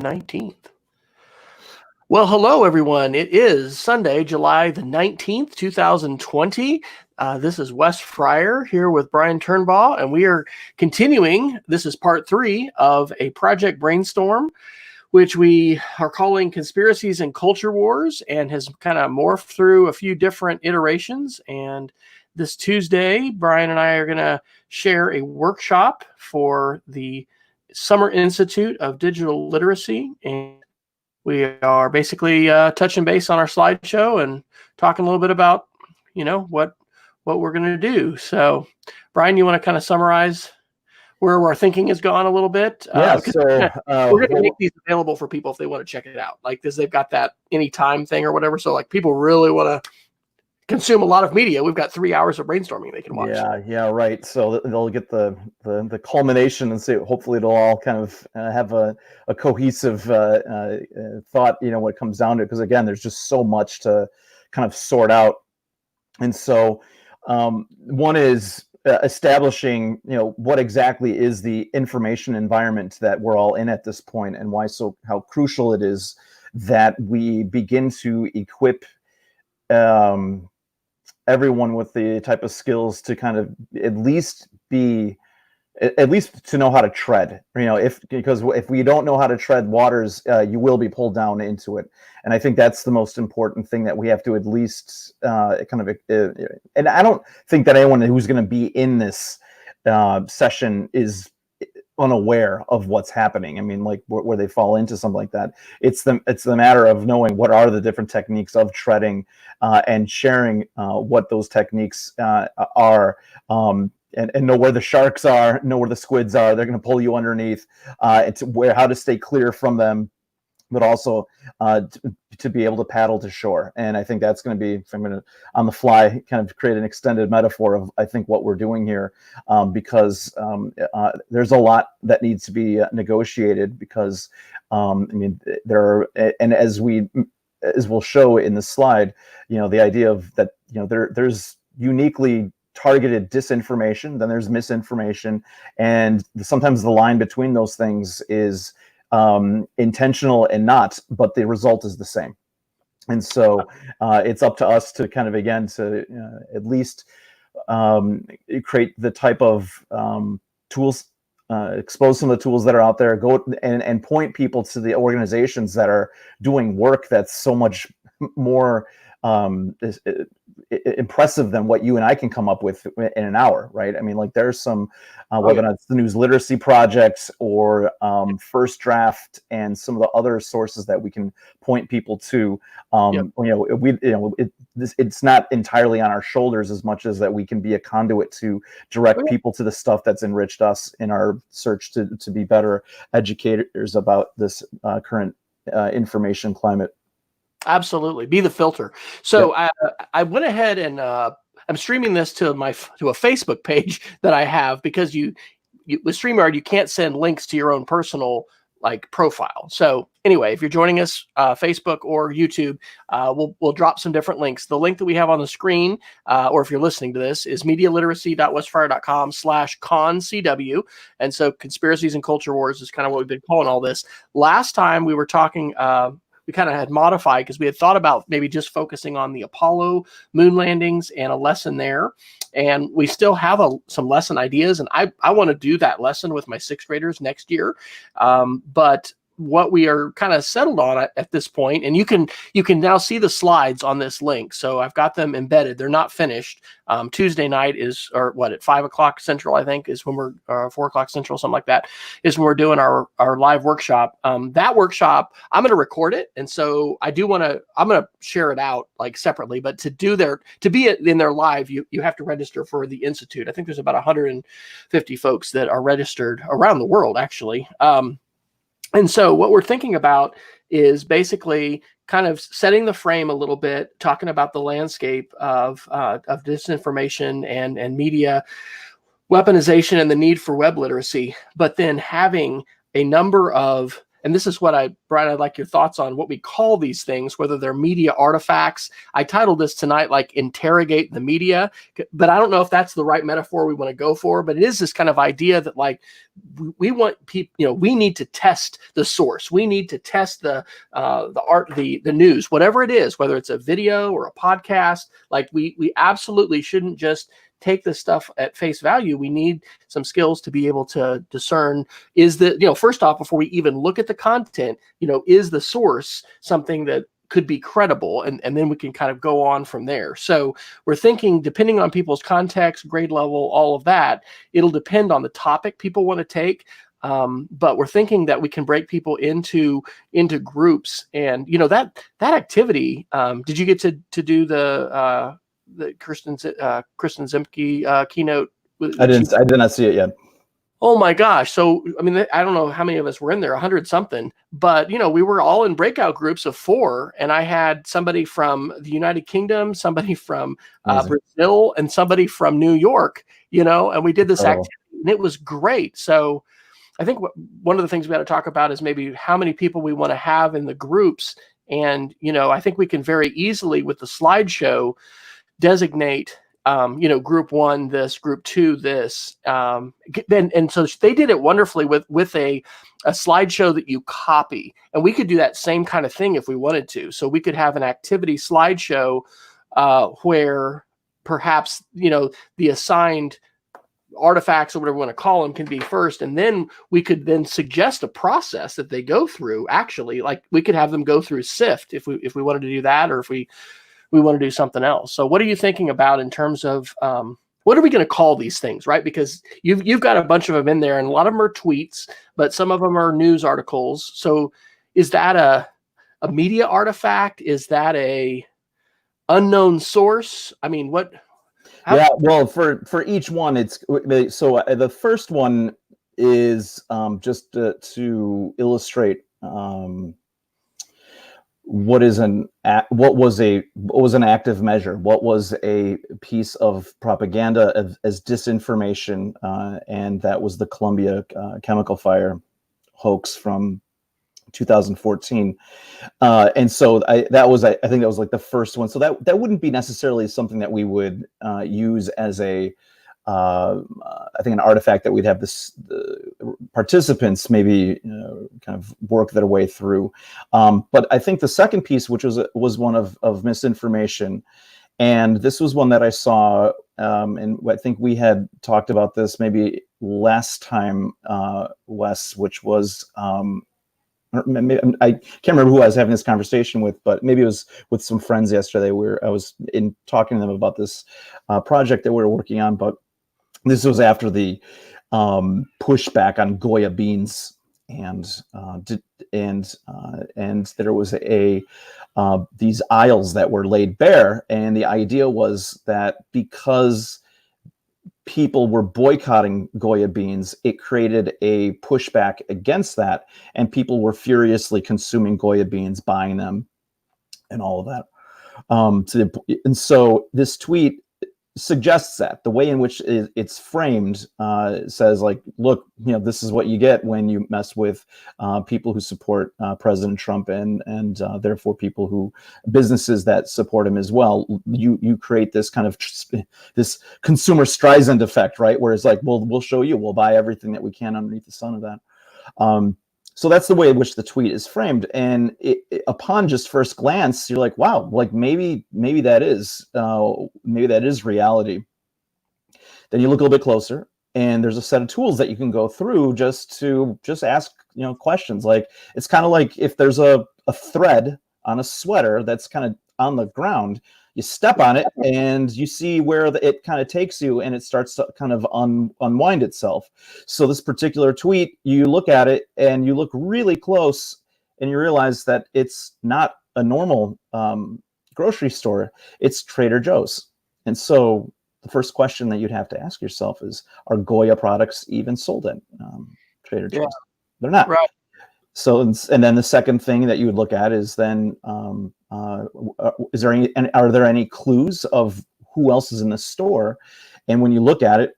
19th. Well, hello, everyone. It is Sunday, July the 19th, 2020. This is Wes Fryer here with Brian Turnbaugh, and we are continuing. This is part 3 of a project brainstorm, which we are calling Conspiracies and Culture Wars, and has kind of morphed through a few different iterations. And this Tuesday, Brian and I are going to share a workshop for the Summer Institute of Digital Literacy, and we are basically touching base on our slideshow and talking a little bit about, what we're going to do. So, Brian, you want to kind of summarize where our thinking has gone a little bit? Yeah. We're going to make these available for people if they want to check it out. Like this, they've got that anytime thing or whatever. So, like, people really want to consume a lot of media. We've got 3 hours of brainstorming they can watch. Yeah, right. So they'll get the culmination, and so hopefully it'll all kind of have a cohesive thought. When it comes down to it, because again, there's just so much to kind of sort out. And so one is establishing, what exactly is the information environment that we're all in at this point, and how crucial it is that we begin to equip everyone with the type of skills to kind of at least to know how to tread, because if we don't know how to tread waters, you will be pulled down into it. And I think that's the most important thing that we have to at least and I don't think that anyone who's going to be in this session is unaware of what's happening. I mean, like where they fall into something like that. It's the matter of knowing what are the different techniques of treading and sharing what those techniques are, and know where the sharks are, know where the squids are. They're going to pull you underneath. It's how to stay clear from them, but also to be able to paddle to shore. And I think that's going to be, if I'm going to on the fly kind of create an extended metaphor of, I think, what we're doing here, because there's a lot that needs to be negotiated, because there are, and as we'll show in the slide, the idea of that, there's uniquely targeted disinformation, then there's misinformation, and sometimes the line between those things is intentional and not, but the result is the same. And so it's up to us to kind of, again, to at least create the type of tools, expose some of the tools that are out there, go and point people to the organizations that are doing work that's so much more impressive than what you and I can come up with in an hour, right? I mean, like there's some, whether or not it's the News Literacy Project or First Draft and some of the other sources that we can point people to. It's not entirely on our shoulders as much as that we can be a conduit to direct people to the stuff that's enriched us in our search to be better educators about this current information climate. Absolutely. Be the filter. So I went ahead and I'm streaming this to a Facebook page that I have, because you with StreamYard, you can't send links to your own personal profile. So anyway, if you're joining us Facebook or YouTube, we'll drop some different links. The link that we have on the screen, or if you're listening to this, is medialiteracy.wesfryer.com/concw. And so Conspiracies and Culture Wars is kind of what we've been calling all this. Last time we were talking, we kind of had modified because we had thought about maybe just focusing on the Apollo moon landings and a lesson there. And we still have some lesson ideas. And I want to do that lesson with my 6th graders next year. But what we are kind of settled on at this point, and you can now see the slides on this link. So I've got them embedded. They're not finished. Tuesday night is, or what, at 5 o'clock Central, I think, is when we're 4 o'clock Central, something like that, is when we're doing our live workshop. That workshop, I'm going to record it. And so I'm going to share it out separately, but to be in their live, you have to register for the Institute. I think there's about 150 folks that are registered around the world, actually. And so what we're thinking about is basically kind of setting the frame a little bit, talking about the landscape of disinformation and media weaponization and the need for web literacy, but then having a number of and this is what Brian, I'd like your thoughts on what we call these things, whether they're media artifacts. I titled this tonight, like Interrogate the Media, but I don't know if that's the right metaphor we want to go for, but it is this kind of idea that like, we want people, we need to test the source. We need to test the art, the news, whatever it is, whether it's a video or a podcast. Like we absolutely shouldn't just take this stuff at face value. We need some skills to be able to discern, is the, first off, before we even look at the content, is the source something that could be credible, and then we can kind of go on from there. So we're thinking, depending on people's context, grade level, all of that, it'll depend on the topic people want to take. But we're thinking that we can break people into groups, and that activity. Did you get to do the Kristen Zemke keynote? I did not see it yet. Oh my gosh. So, I mean, I don't know how many of us were in there, 100 something, but we were all in breakout groups of 4. And I had somebody from the United Kingdom, somebody from Brazil, and somebody from New York, and we did this activity, and it was great. So I think one of the things we got to talk about is maybe how many people we want to have in the groups. And, I think we can very easily with the slideshow designate group 1 this, group 2 this, and so they did it wonderfully with a slideshow that you copy, and we could do that same kind of thing if we wanted to. So we could have an activity slideshow where perhaps the assigned artifacts or whatever we want to call them can be first, and then we could then suggest a process that they go through. Actually, like we could have them go through SIFT if we wanted to do that, or if we want to do something else. So what are you thinking about in terms of what are we going to call these things, right? Because you've got a bunch of them in there, and a lot of them are tweets, but some of them are news articles. So is that a media artifact? Is that a unknown source? I mean, well, for each one, it's so the first one is just to illustrate what was an active measure, what was a piece of propaganda as disinformation, and that was the Columbia chemical fire hoax from 2014, and so I think that was like the first one. So that wouldn't be necessarily something that we would use as I think an artifact that we'd have the participants maybe kind of work their way through. But I think the second piece, which was one of misinformation, and this was one that I saw, and I think we had talked about this maybe last time, Wes, which was I can't remember who I was having this conversation with, but maybe it was with some friends yesterday where I was talking to them about this project that we were working on. But this was after the pushback on Goya beans, and there was these aisles that were laid bare, and the idea was that because people were boycotting Goya beans, it created a pushback against that, and people were furiously consuming Goya beans, buying them, and all of that. And so this tweet suggests that the way in which it's framed says, like, look, this is what you get when you mess with people who support President Trump, and therefore businesses that support him as well. You create this kind of this consumer Streisand effect, right? Where it's like, we'll show you, we'll buy everything that we can underneath the sun of that. So that's the way in which the tweet is framed, and upon just first glance, you're like, wow, like maybe that is reality. Then you look a little bit closer, and there's a set of tools that you can go through just to ask questions. Like, it's kind of like if there's a thread on a sweater that's kind of on the ground, you step on it and you see where it kind of takes you, and it starts to kind of unwind itself. So this particular tweet, you look at it and you look really close, and you realize that it's not a normal grocery store, it's Trader Joe's. And so the first question that you'd have to ask yourself is, are Goya products even sold at Trader Joe's? Yeah. They're not. Right. So, and then the second thing that you would look at is then, are there any clues of who else is in the store? And when you look at it,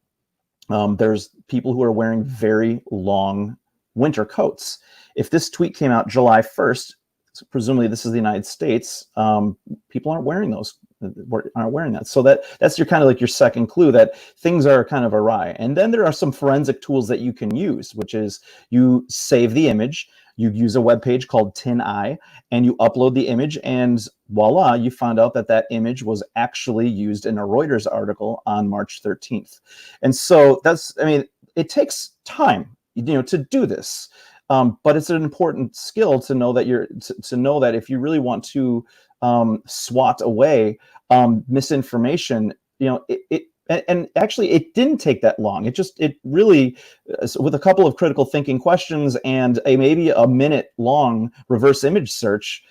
there's people who are wearing very long winter coats. if this tweet came out July 1st, so presumably this is the United States, people aren't wearing that. So that's your kind of like your second clue that things are kind of awry. And then there are some forensic tools that you can use, which is you save the image, you use a web page called TinEye, and you upload the image, and voila, you found out that that image was actually used in a Reuters article on March 13th. And so it takes time, to do this. But it's an important skill to know that to know that if you really want to swat away misinformation, and actually it didn't take that long. It really, with a couple of critical thinking questions and maybe a minute long reverse image search,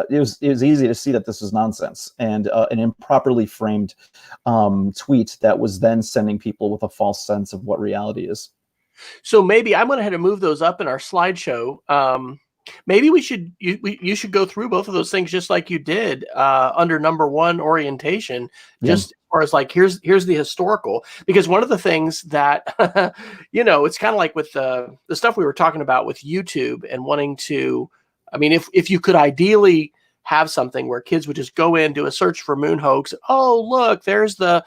it was easy to see that this was nonsense and an improperly framed tweet that was then sending people with a false sense of what reality is. So maybe I'm going to have to move those up in our slideshow. Maybe you should go through both of those things just like you did under number 1 orientation, just as far as like here's the historical, because one of the things that it's kind of like with the stuff we were talking about with YouTube and wanting to, I mean, if you could ideally have something where kids would just go in, do a search for moon hoax. Oh, look, there's the,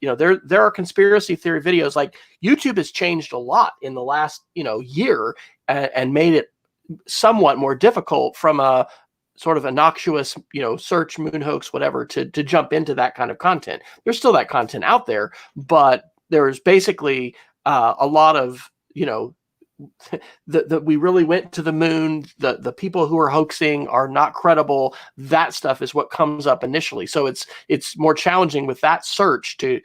there are conspiracy theory videos. Like YouTube has changed a lot in the last, year and made it somewhat more difficult from a sort of innocuous, search moon hoax, whatever, to jump into that kind of content. There's still that content out there, but there's basically a lot of, we really went to the moon. The people who are hoaxing are not credible. That stuff is what comes up initially. So it's more challenging with that search to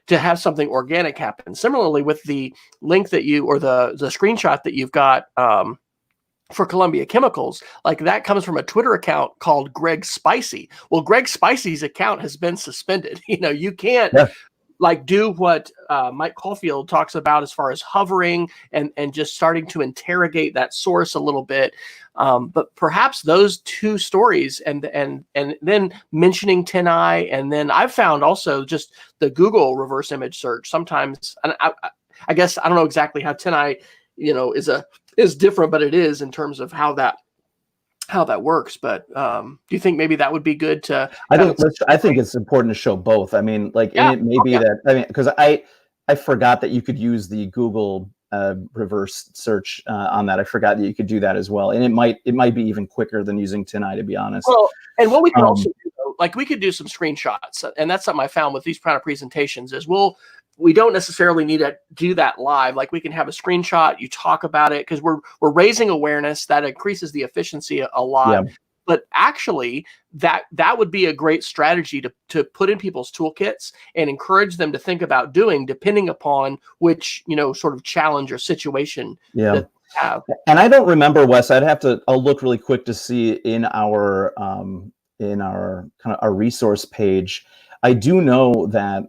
have something organic happen. Similarly, with the link that or the screenshot that you've got for Columbia Chemicals, like that comes from a Twitter account called Greg Spicy. Well, Greg Spicy's account has been suspended. You can't. Yeah. Like do what Mike Caulfield talks about as far as hovering and just starting to interrogate that source a little bit. But perhaps those two stories and then mentioning TinEye, and then I've found also just the Google reverse image search sometimes. And I guess I don't know exactly how TinEye, is different, but it is in terms of how that works. But do you think maybe that would be good to? I think it's important to show both. I mean, like, yeah. And it may be that, I mean, because I forgot that you could use the Google reverse search on that. I forgot that you could do that as well, and it might be even quicker than using TinEye, to be honest. Well, and what we can also do, like, we could do some screenshots, and that's something I found with these kind of presentations is we don't necessarily need to do that live. Like, we can have a screenshot, you talk about it, because we're raising awareness. That increases the efficiency a lot. Yeah. But actually, that would be a great strategy to put in people's toolkits and encourage them to think about doing, depending upon which sort of challenge or situation. Yeah. That they have. And I don't remember, Wes. I'll look really quick to see in our kind of our resource page. I do know that.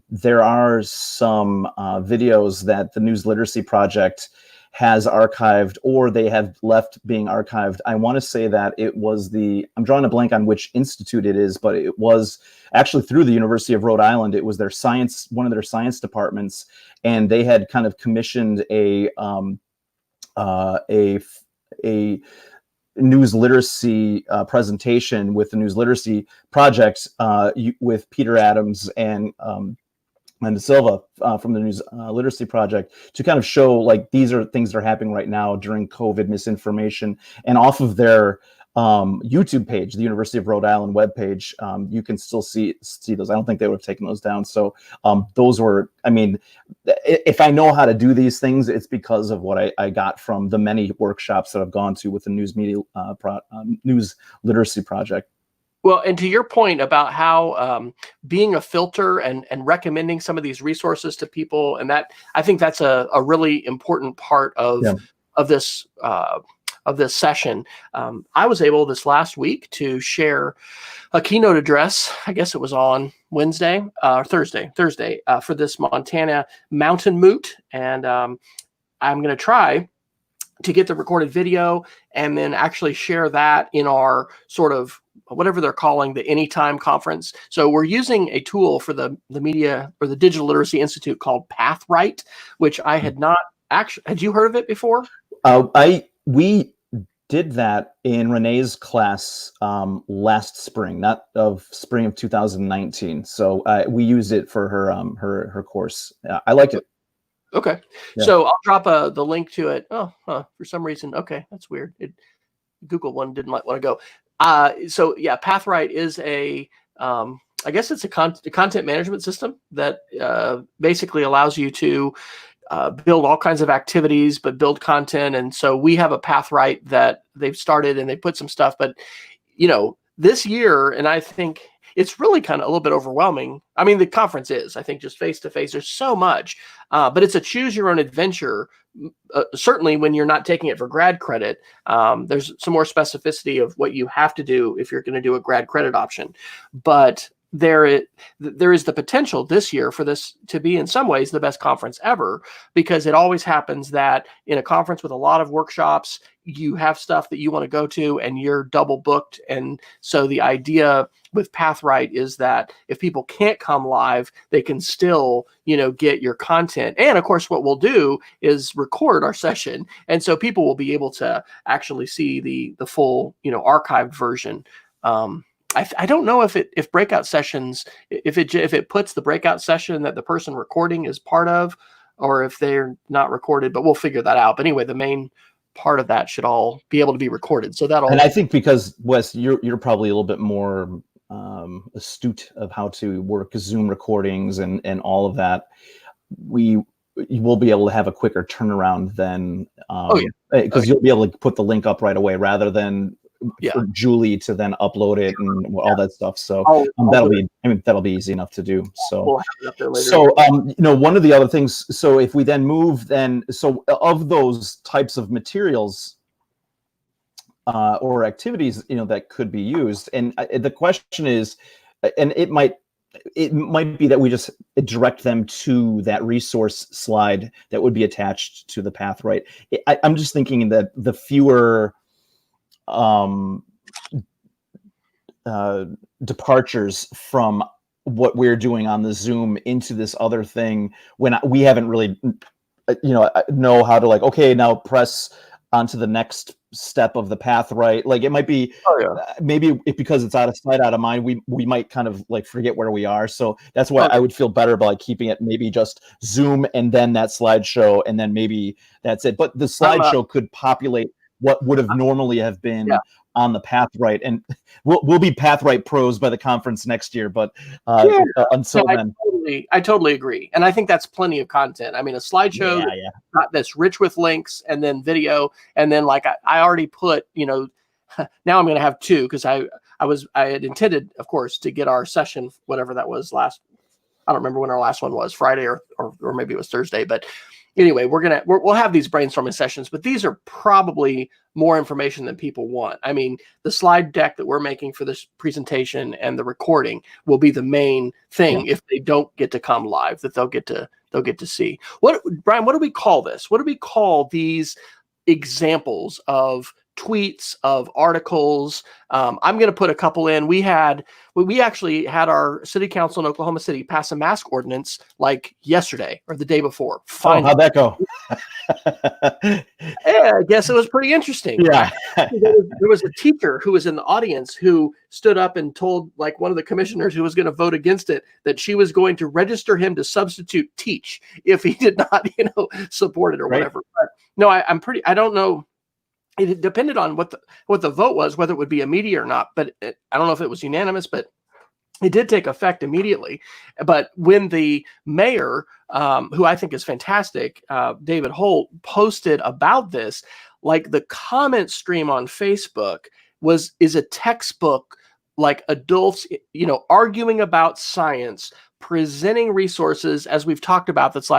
There are some videos that the News Literacy Project has archived, or they have left being archived. I want to say that it was I'm drawing a blank on which institute it is, but it was actually through the University of Rhode Island. It was one of their science departments, and they had kind of commissioned a news literacy presentation with the News Literacy Project with Peter Adams and De Silva from the News Literacy Project, to kind of show, like, these are things that are happening right now during COVID misinformation. And off of their YouTube page, the University of Rhode Island webpage, you can still see those. I don't think they would have taken those down. So those were, I mean, if I know how to do these things, it's because of what I got from the many workshops that I've gone to with the News Literacy Project. Well, and to your point about how being a filter and recommending some of these resources to people, and that, I think that's a really important part of this session. I was able this last week to share a keynote address. I guess it was on Thursday, for this Montana mountain moot. And I'm going to try to get the recorded video and then actually share that in our sort of whatever they're calling the Anytime conference. So we're using a tool for the media or the Digital Literacy Institute called PathRight, which I had not actually, had you heard of it before? We did that in Renee's class last spring, not of spring of 2019. So we used it for her her course. I liked it. Okay, Yeah. so I'll drop the link to it. Oh, for some reason, okay, that's weird. Google one didn't want to go. So yeah, Pathright is a I guess it's a content management system that basically allows you to build all kinds of activities, but build content. And so we have a Pathright that they've started and they put some stuff, but this year, and I think it's really kind of a little bit overwhelming. I mean, the conference is, I think, just face to face. There's so much, but it's a choose your own adventure. Certainly when you're not taking it for grad credit, there's some more specificity of what you have to do if you're going to do a grad credit option. But there is the potential this year for this to be in some ways the best conference ever, because it always happens that in a conference with a lot of workshops, you have stuff that you want to go to and you're double booked. And so the idea with Pathright is that if people can't come live, they can still, get your content. And of course, what we'll do is record our session. And so people will be able to actually see the full, archived version. I don't know if breakout sessions, if it puts the breakout session that the person recording is part of, or if they're not recorded, but we'll figure that out. But anyway, the main part of that should all be able to be recorded. So that'll. And I think because Wes, you're probably a little bit more astute of how to work Zoom recordings and all of that. You will be able to have a quicker turnaround than because you'll be able to put the link up right away rather than for Julie to then upload it and all that stuff. So that'll be easy enough to do. So we'll have it up there later. So one of the other things. So if we then move, so of those types of materials or activities, that could be used, and the question is, and it might be that we just direct them to that resource slide that would be attached to the Pathright. I'm just thinking that the fewer departures from what we're doing on the Zoom into this other thing when we haven't really know how to okay, now press onto the next step of the Pathright. Like it might be maybe because it's out of sight, out of mind, we might kind of forget where we are. So that's why I would feel better about keeping it maybe just Zoom and then that slideshow and then maybe that's it. But the slideshow could populate what would have normally have been on the Pathright, and we'll be Pathright pros by the conference next year. But until then, I totally agree, and I think that's plenty of content. I mean, a slideshow that's rich with links, and then video, and then I already put, now I'm going to have two because I had intended, of course, to get our session, whatever that was last. I don't remember when our last one was, Friday or maybe it was Thursday, but. Anyway, we'll have these brainstorming sessions, but these are probably more information than people want. I mean, the slide deck that we're making for this presentation and the recording will be the main thing if they don't get to come live, that they'll get to see. Brian, what do we call this? What do we call these examples of tweets, of articles? I'm going to put a couple in. We actually had our city council in Oklahoma City pass a mask ordinance yesterday or the day before. Finally. How'd that go? I guess it was pretty interesting. Yeah. There was a teacher who was in the audience who stood up and told one of the commissioners who was going to vote against it that she was going to register him to substitute teach if he did not, support it or whatever. But no, I don't know. It depended on what the vote was, whether it would be immediate or not. But I don't know if it was unanimous, but it did take effect immediately. But when the mayor, who I think is fantastic, David Holt, posted about this, the comment stream on Facebook is a textbook, adults, arguing about science, presenting resources, as we've talked about. That's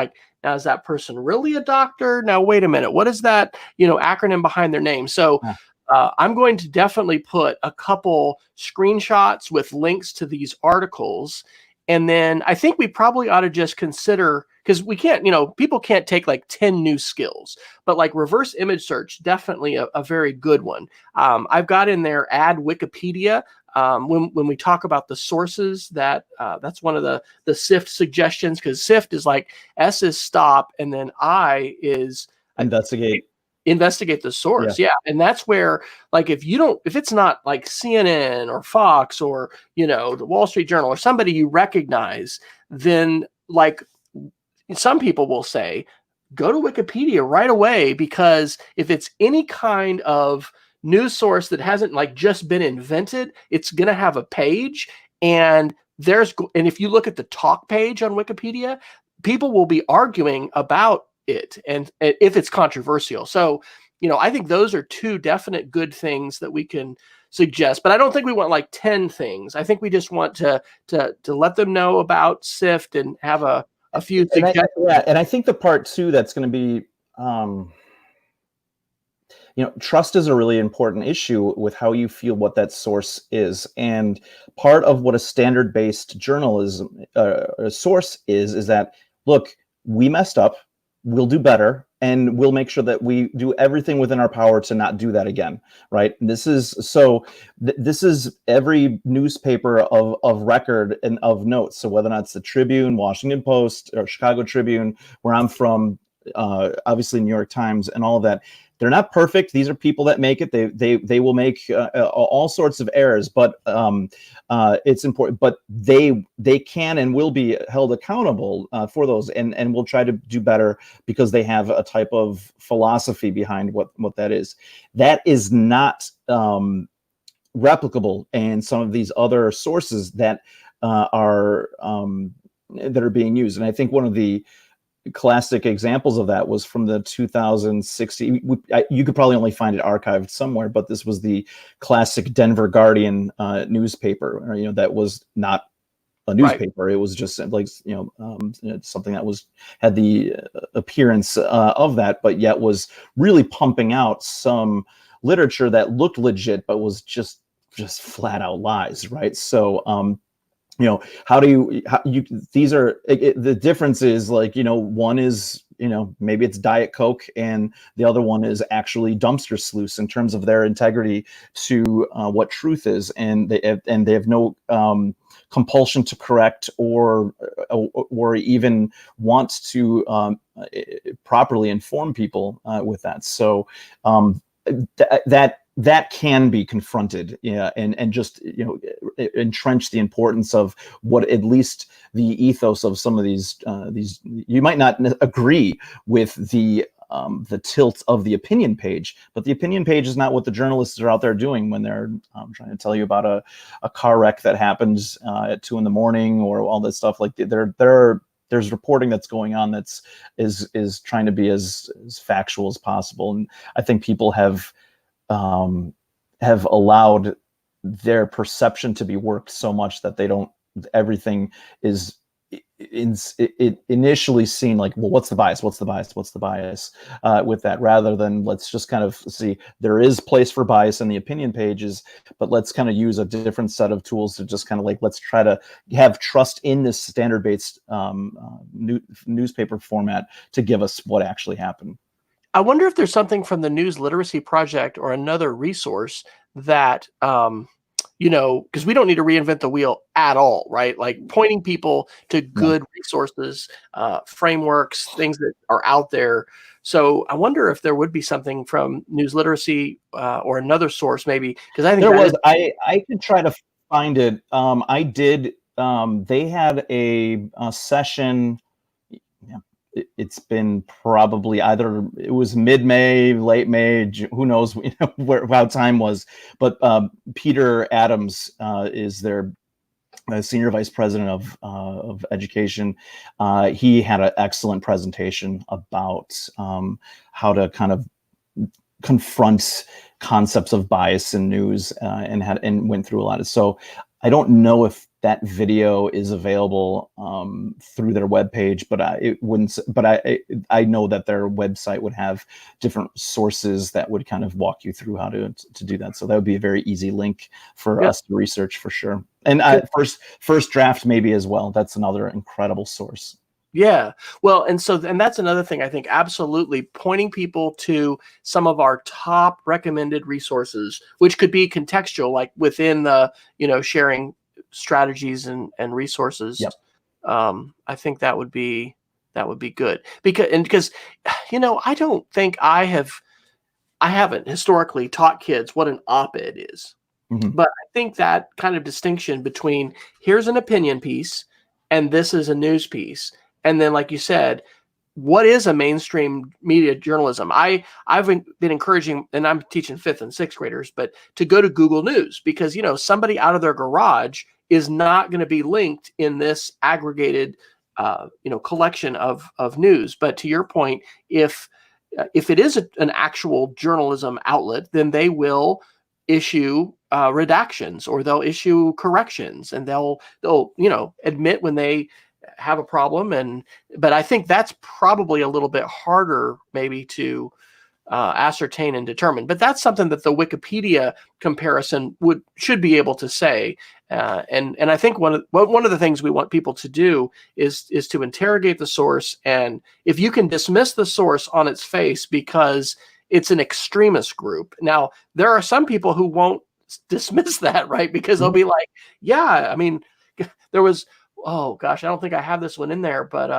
now, is that person really a doctor? Now, wait a minute. What is that, acronym behind their name? So I'm going to definitely put a couple screenshots with links to these articles. And then I think we probably ought to just consider, because we can't, people can't take 10 new skills, but reverse image search, definitely a very good one. I've got in there add Wikipedia when we talk about the sources, that's one of the SIFT suggestions, because SIFT is like, S is stop, and then I is investigate the source. Yeah. And that's where, like, if it's not like CNN or Fox or, the Wall Street Journal or somebody you recognize, then, like, some people will say, go to Wikipedia right away, because if it's any kind of news source that hasn't, like, just been invented, it's going to have a page, and if you look at the talk page on Wikipedia, people will be arguing about it, and if it's controversial. So, I think those are two definite good things that we can suggest, but I don't think we want like 10 things. I think we just want to let them know about SIFT and have a few suggestions. And I think the part too that's going to be, trust is a really important issue with how you feel what that source is. And part of what a standard-based journalism source is that, look, we messed up, we'll do better, and we'll make sure that we do everything within our power to not do that again, right? This is every newspaper of record and of note. So whether or not it's the Tribune, Washington Post, or Chicago Tribune, where I'm from, obviously New York Times and all of that, they're not perfect. These are people that make it. They will make all sorts of errors, but it's important. But they can and will be held accountable for those, and will try to do better because they have a type of philosophy behind what that is. That is not replicable in some of these other sources that are being used. And I think one of the classic examples of that was from the 2016. You could probably only find it archived somewhere, but this was the classic Denver Guardian newspaper. That was not a newspaper. Right. It was just like something that had the appearance of that, but yet was really pumping out some literature that looked legit, but was just flat out lies. Right. So the difference is, like, one is, maybe it's Diet Coke, and the other one is actually dumpster sleuths in terms of their integrity to what truth is, and they have no compulsion to correct or even want to properly inform people with that. So that can be confronted, and just entrench the importance of what at least the ethos of some of these. You might not agree with the tilt of the opinion page, but the opinion page is not what the journalists are out there doing when they're trying to tell you about a car wreck that happens at 2 a.m. or all this stuff. Like, there's reporting that's going on that's is trying to be as factual as possible, and I think people have allowed their perception to be worked so much that everything is initially seen like, well, what's the bias with that, rather than let's just kind of see there is place for bias in the opinion pages, but let's kind of use a different set of tools to just kind of like, let's try to have trust in this standard-based newspaper format to give us what actually happened. I wonder if there's something from the News Literacy Project or another resource that, because we don't need to reinvent the wheel at all, right? Like, pointing people to good resources, frameworks, things that are out there. So I wonder if there would be something from News Literacy or another source, maybe, because I think there was. I could try to find it. I did. They had a session. It's been probably either it was mid-May, late May, who knows how time was. But Peter Adams is their senior vice president of education. He had an excellent presentation about how to kind of confront concepts of bias in news, and went through a lot of. So I don't know if that video is available through their webpage, but I know that their website would have different sources that would kind of walk you through how to do that. So that would be a very easy link for us to research for sure. And first draft maybe as well. That's another incredible source. Yeah. Well, and that's another thing I think, absolutely pointing people to some of our top recommended resources, which could be contextual, like within the, sharing strategies and resources. Yep. I think that would be good because, I don't think I haven't historically taught kids what an op-ed is. Mhm. But I think that kind of distinction between here's an opinion piece and this is a news piece. And then, like you said, what is a mainstream media journalism? I've been encouraging, and I'm teaching fifth and sixth graders, but to go to Google News because, somebody out of their garage is not going to be linked in this aggregated, collection of news. But to your point, if it is an actual journalism outlet, then they will issue redactions, or they'll issue corrections, and they'll admit when they have a problem. But I think that's probably a little bit harder maybe to ascertain and determine. But that's something that the Wikipedia comparison should be able to say. And I think one of the things we want people to do is to interrogate the source. And if you can dismiss the source on its face because it's an extremist group. Now, there are some people who won't dismiss that, right? Because they'll be like, yeah, I mean, there was, oh gosh, I don't think I have this one in there, but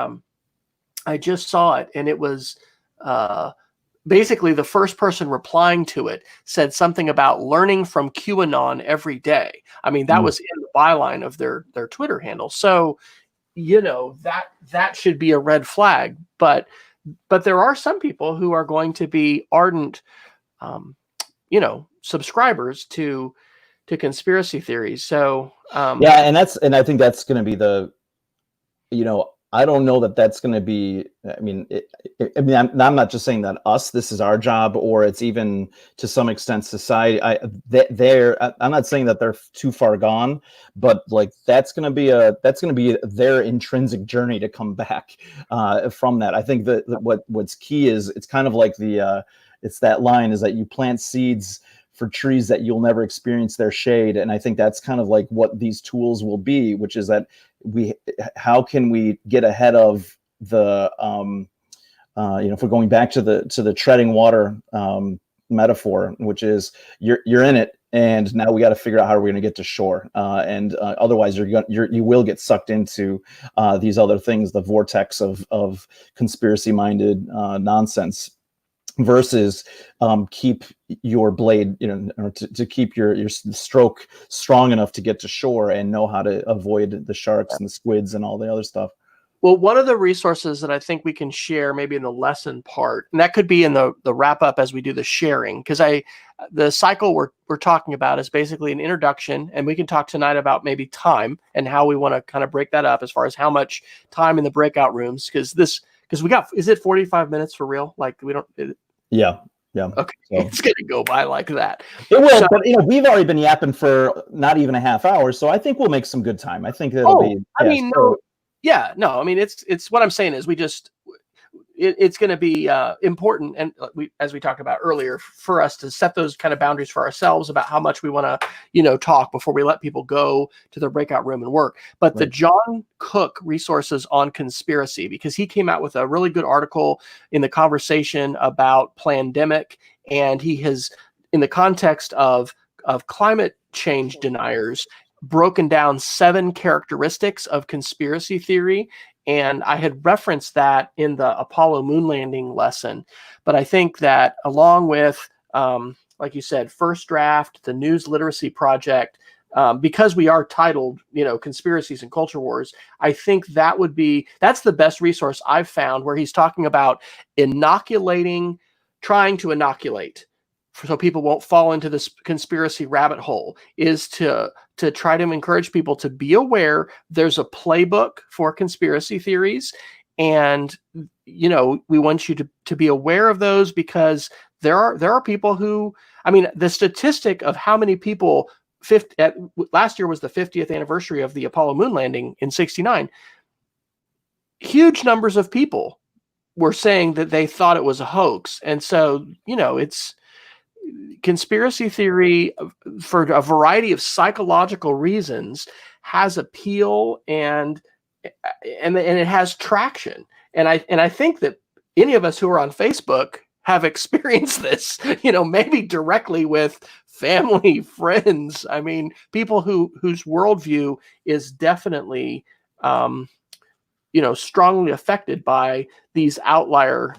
I just saw it, and it was basically the first person replying to it said something about learning from QAnon every day. I mean, that was in the byline of their Twitter handle. So, that should be a red flag. But there are some people who are going to be ardent, subscribers to conspiracy theories. So Yeah, and I think that's going to be I don't know that that's going to be. I mean, I'm not just saying that this is our job, or it's even to some extent society. I'm not saying that they're too far gone, but like that's going to be their intrinsic journey to come back from that. I think that what's key is it's kind of like it's that line is that you plant seeds for trees that you'll never experience their shade. And I think that's kind of like what these tools will be, which is that how can we get ahead of the, if we're going back to the treading water metaphor, which is you're in it, and now we got to figure out how we're going to get to shore. Otherwise you will get sucked into these other things, the vortex of conspiracy-minded nonsense. Versus keep your blade, or to keep your stroke strong enough to get to shore and know how to avoid the sharks and the squids and all the other stuff. Well, one of the resources that I think we can share maybe in the lesson part, and that could be in the wrap up as we do the sharing, because the cycle we're talking about is basically an introduction, and we can talk tonight about maybe time and how we want to kind of break that up as far as how much time in the breakout rooms, because we got, is it 45 minutes for real? Like we don't. Yeah. Okay, so it's going to go by like that. It will, so, but we've already been yapping for not even a half hour, so I think we'll make some good time. I think it'll be. I mean, I mean, it's what I'm saying is it's going to be important, and as we talked about earlier, for us to set those kind of boundaries for ourselves about how much we want to, talk before we let people go to their breakout room and work. But the John Cook resources on conspiracy, because he came out with a really good article in the Conversation about plandemic, and he has, in the context of climate change deniers, broken down 7 characteristics of conspiracy theory. And I had referenced that in the Apollo moon landing lesson. But I think that along with, like you said, First Draft, the News Literacy Project, because we are titled, Conspiracies and Culture Wars, I think that's the best resource I've found, where he's talking about trying to inoculate, so people won't fall into this conspiracy rabbit hole, is to try to encourage people to be aware there's a playbook for conspiracy theories. And, we want you to be aware of those, because there are people who, I mean, the statistic of how many people, last year was the 50th anniversary of the Apollo moon landing in 1969. Huge numbers of people were saying that they thought it was a hoax. And so, it's conspiracy theory, for a variety of psychological reasons, has appeal, and and it has traction. And I think that any of us who are on Facebook have experienced this, maybe directly with family, friends. I mean, people whose worldview is definitely, strongly affected by these outlier.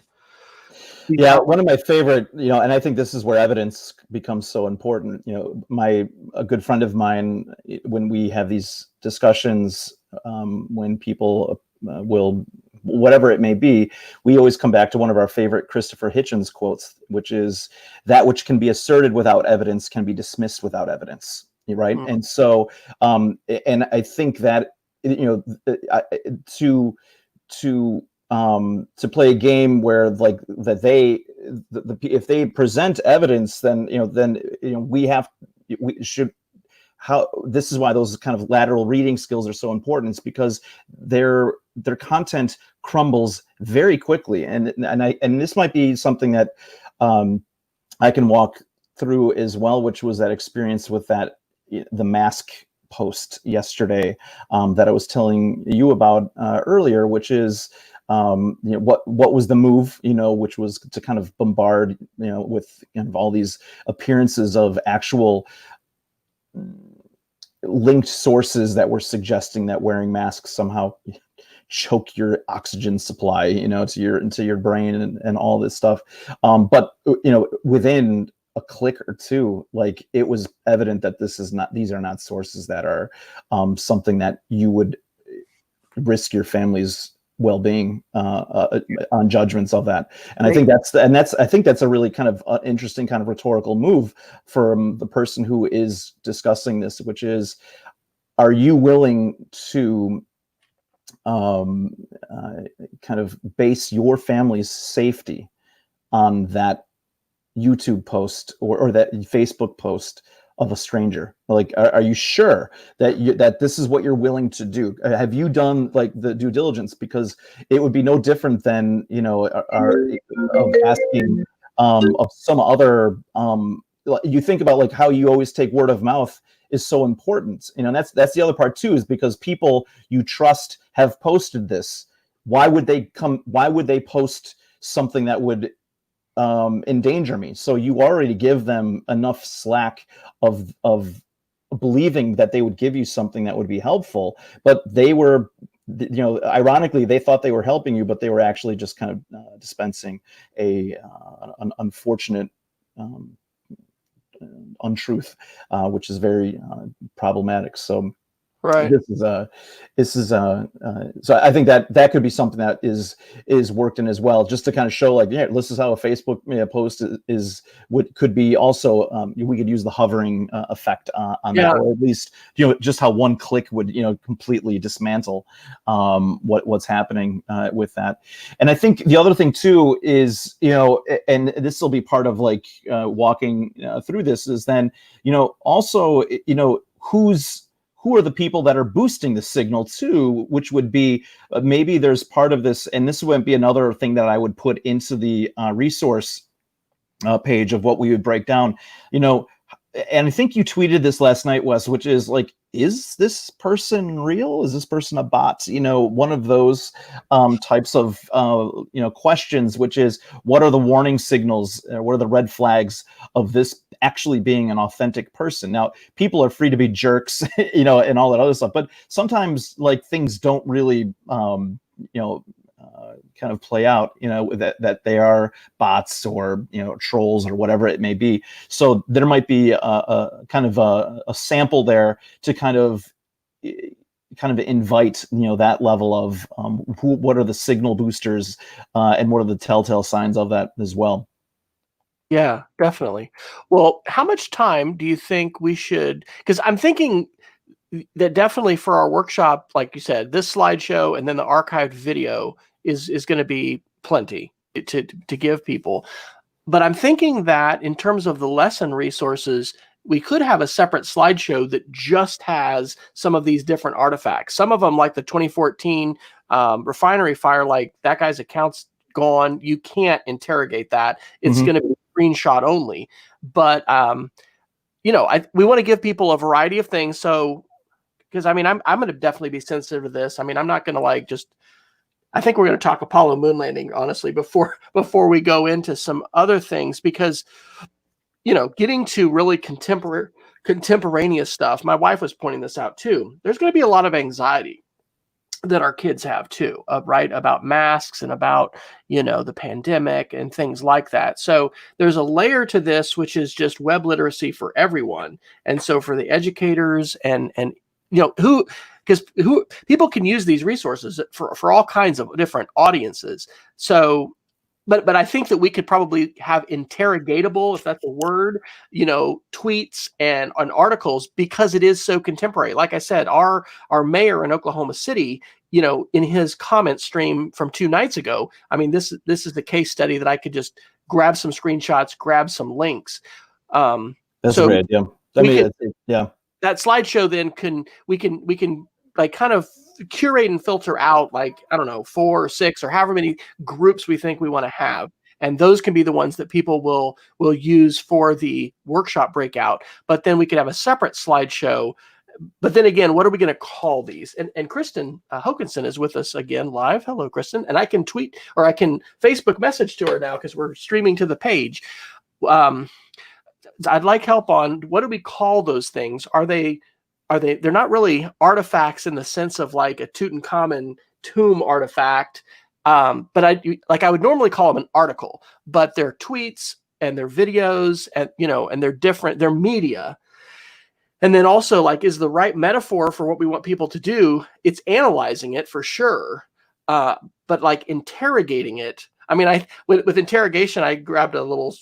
Yeah, one of my favorite, and I think this is where evidence becomes so important. A good friend of mine, when we have these discussions, when people will, whatever it may be, we always come back to one of our favorite Christopher Hitchens quotes, which is, "That which can be asserted without evidence can be dismissed without evidence." Right. Mm-hmm. And so, and I think that, to play a game where like that if they present evidence, then we should, how this is why those kind of lateral reading skills are so important. It's because their content crumbles very quickly, and this might be something that I can walk through as well, which was that experience with the mask post yesterday that I was telling you about earlier, which is what was the move, which was to kind of bombard, with all these appearances of actual linked sources that were suggesting that wearing masks somehow choke your oxygen supply, into your brain and all this stuff. But within a click or two, like, it was evident that these are not sources that are something that you would risk your family's well-being on judgments of that. And I think that's a really kind of interesting kind of rhetorical move from the person who is discussing this, which is, are you willing to kind of base your family's safety on that YouTube post or that Facebook post of a stranger? Like, are you sure that this is what you're willing to do? Have you done like the due diligence? Because it would be no different than of asking of some other. You think about like how you always take word of mouth is so important, and that's the other part too, is because people you trust have posted this. Why would they post something that would endanger me? So you already give them enough slack of believing that they would give you something that would be helpful, but they were, ironically, they thought they were helping you, but they were actually just kind of dispensing an unfortunate untruth, which is very problematic. So right. This is so I think that could be something that is worked in as well, just to kind of show like, yeah, this is how a Facebook post could be also. We could use the hovering effect on that, or at least just how one click would completely dismantle what's happening with that. And I think the other thing too is, and this will be part of like walking through this, is then also who are the people that are boosting the signal too, which would be maybe there's part of this, and this would be another thing that I would put into the resource page of what we would break down, and I think you tweeted this last night, Wes, which is like, is this person real? Is this person a bot? One of those types of questions, which is, what are the warning signals? What are the red flags of this actually being an authentic person? Now, people are free to be jerks, and all that other stuff, but sometimes like things don't really, kind of play out, that they are bots or trolls or whatever it may be. So there might be a kind of a sample there to kind of invite that level of what are the signal boosters and what are the telltale signs of that as well. Yeah, definitely. Well, how much time do you think we should? Because I'm thinking that definitely for our workshop, like you said, this slideshow and then the archived video is going to be plenty to give people. But I'm thinking that in terms of the lesson resources, we could have a separate slideshow that just has some of these different artifacts. Some of them, like the 2014 refinery fire, like that guy's account's gone. You can't interrogate that. It's going to be screenshot only. But we want to give people a variety of things. So because I mean, I'm going to definitely be sensitive to this. I mean, I'm not going to like just. I think we're going to talk Apollo moon landing honestly before we go into some other things, because getting to really contemporaneous stuff. My wife was pointing this out too. There's going to be a lot of anxiety that our kids have too, right? About masks and about, the pandemic and things like that. So there's a layer to this, which is just web literacy for everyone. And so for the educators and because people can use these resources for all kinds of different audiences. So, but I think that we could probably have interrogatable, if that's a word, tweets and articles, because it is so contemporary. Like I said, our mayor in Oklahoma City, in his comment stream from 2 nights ago, I mean, this is the case study that I could just grab some screenshots, grab some links. That's a great idea. Yeah. That slideshow then we can like kind of curate and filter out, like, I don't know, 4 or 6 or however many groups we think we want to have. And those can be the ones that people will use for the workshop breakout. But then we could have a separate slideshow. But then again, what are we going to call these? And Kristen Hokinson is with us again live. Hello, Kristen. And I can tweet or I can Facebook message to her now because we're streaming to the page. I'd like help on what do we call those things? They're not really artifacts in the sense of like a Tutankhamun tomb artifact. But I would normally call them an article, but they're tweets and they're videos and, and they're media. And then also, like, is the right metaphor for what we want people to do? It's analyzing it for sure. But like interrogating it. I mean, with interrogation, I grabbed a little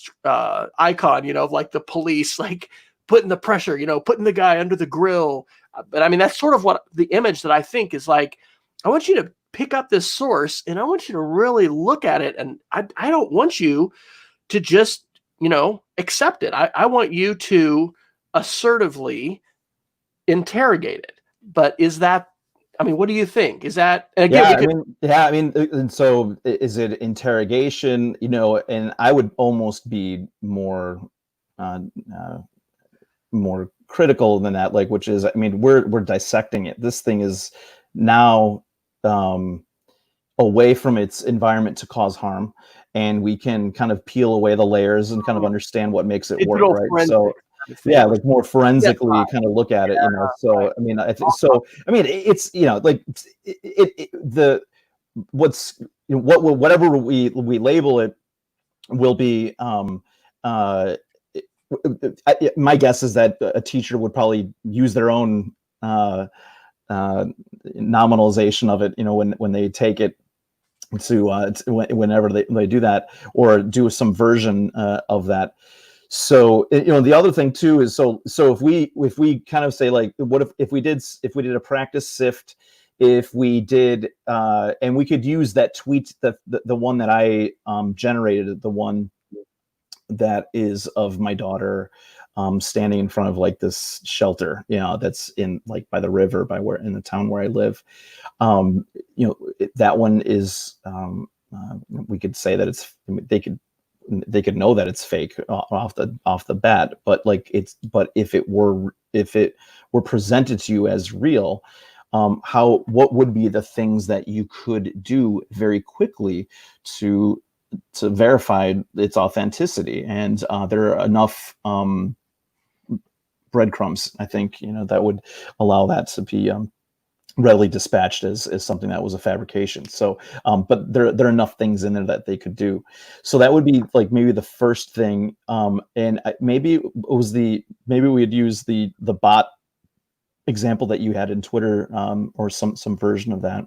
icon, of like the police, like putting the pressure, putting the guy under the grill. But I mean, that's sort of what the image that I think is like. I want you to pick up this source and I want you to really look at it. And I don't want you to just, accept it. I want you to assertively interrogate it. But is that, I mean, what do you think? Is that, again, and so is it interrogation, and I would almost be more critical than that, like, which is, I mean, we're dissecting it. This thing is now away from its environment to cause harm, and we can kind of peel away the layers and kind of understand what makes it work, right? So yeah, like more forensically kind of look at it, so right. I mean, it's like whatever we label it will be my guess is that a teacher would probably use their own nominalization of it, when they take it to whenever they do that, or do some version of that. So the other thing too is so if we kind of say, like, what if we did a practice sift, if we did and we could use that tweet, the one that I generated, the one that is of my daughter standing in front of like this shelter, that's in like by the river, in the town where I live. That one is we could say that they could know that it's fake off the bat, but if it were presented to you as real, what would be the things that you could do very quickly to verify its authenticity? And there are enough breadcrumbs, I think, that would allow that to be readily dispatched as something that was a fabrication. So but there are enough things in there that they could do. So that would be like maybe the first thing, and maybe we'd use the bot example that you had in Twitter, or some version of that.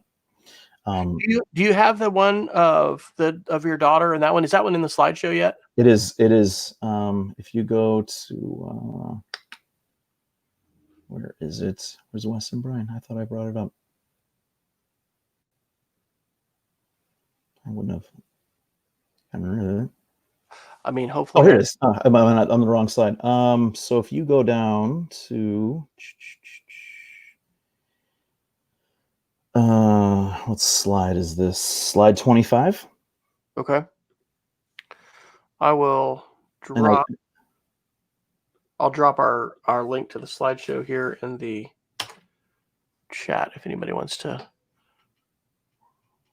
Do you have the one of your daughter, and is that one in the slideshow yet? It is if you go to where is it? Where's Wes and Brian? I thought I brought it up. I wouldn't have. I remember it. I mean, hopefully. Oh, here it is. I'm on the wrong slide. So if you go down to what slide is this? Slide 25. Okay. I will drop. I'll drop our link to the slideshow here in the chat if anybody wants to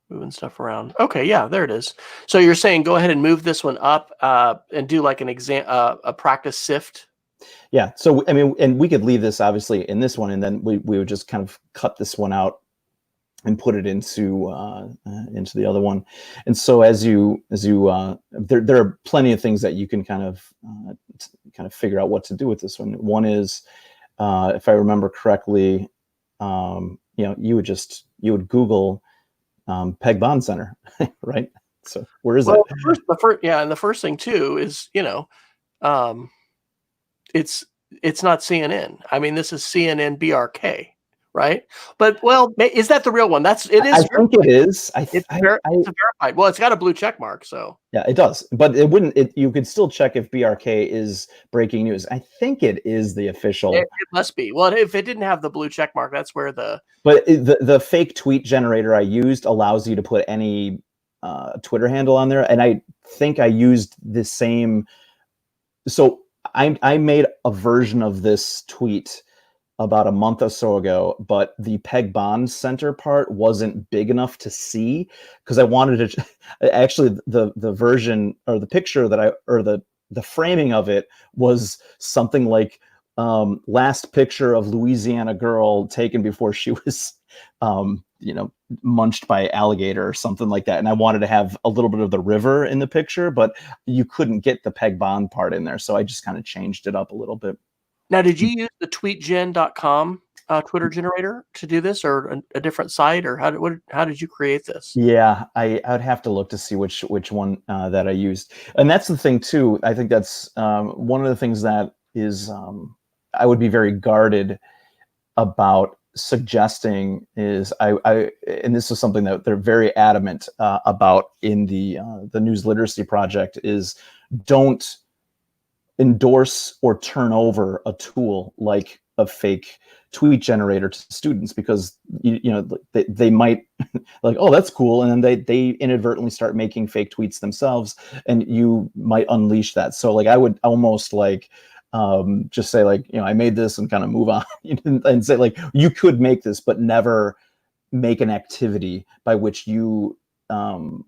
moving stuff around. Okay, yeah, there it is. So you're saying go ahead and move this one up and do like an a practice sift. Yeah. So I mean, and we could leave this obviously in this one, and then we would just kind of cut this one out and put it into the other one. And so as you there are plenty of things that you can kind of figure out what to do with this one. One is, if I remember correctly, you would Google Peg Bond Center, right? So where is that? And the first thing too is, it's not CNN. I mean, this is CNN BRK, right? But is that the real one? It is. I think it is. It's verified. Well, it's got a blue check mark, so yeah, it does. But it wouldn't. You could still check if BRK is breaking news. I think it is the official. It must be. Well, if it didn't have the blue check mark, that's where the. But the fake tweet generator I used allows you to put any Twitter handle on there, and I think I used the same. So I made a version of this tweet about a month or so ago, but the Peg Bond Center part wasn't big enough to see because I wanted to actually the version or the picture the framing of it was something like last picture of Louisiana girl taken before she was munched by alligator or something like that. And I wanted to have a little bit of the river in the picture, but you couldn't get the Peg Bond part in there. So I just kind of changed it up a little bit. Now, did you use the tweetgen.com Twitter generator to do this, or a different site, or how did you create this? Yeah, I'd have to look to see which one that I used. And that's the thing too. I think that's one of the things that is I would be very guarded about suggesting is and this is something that they're very adamant about in the News Literacy Project is don't endorse or turn over a tool like a fake tweet generator to students, because they might like, oh, that's cool, and then they inadvertently start making fake tweets themselves, and you might unleash that. So like I would almost like just say like, I made this and kind of move on and say like, you could make this, but never make an activity by which you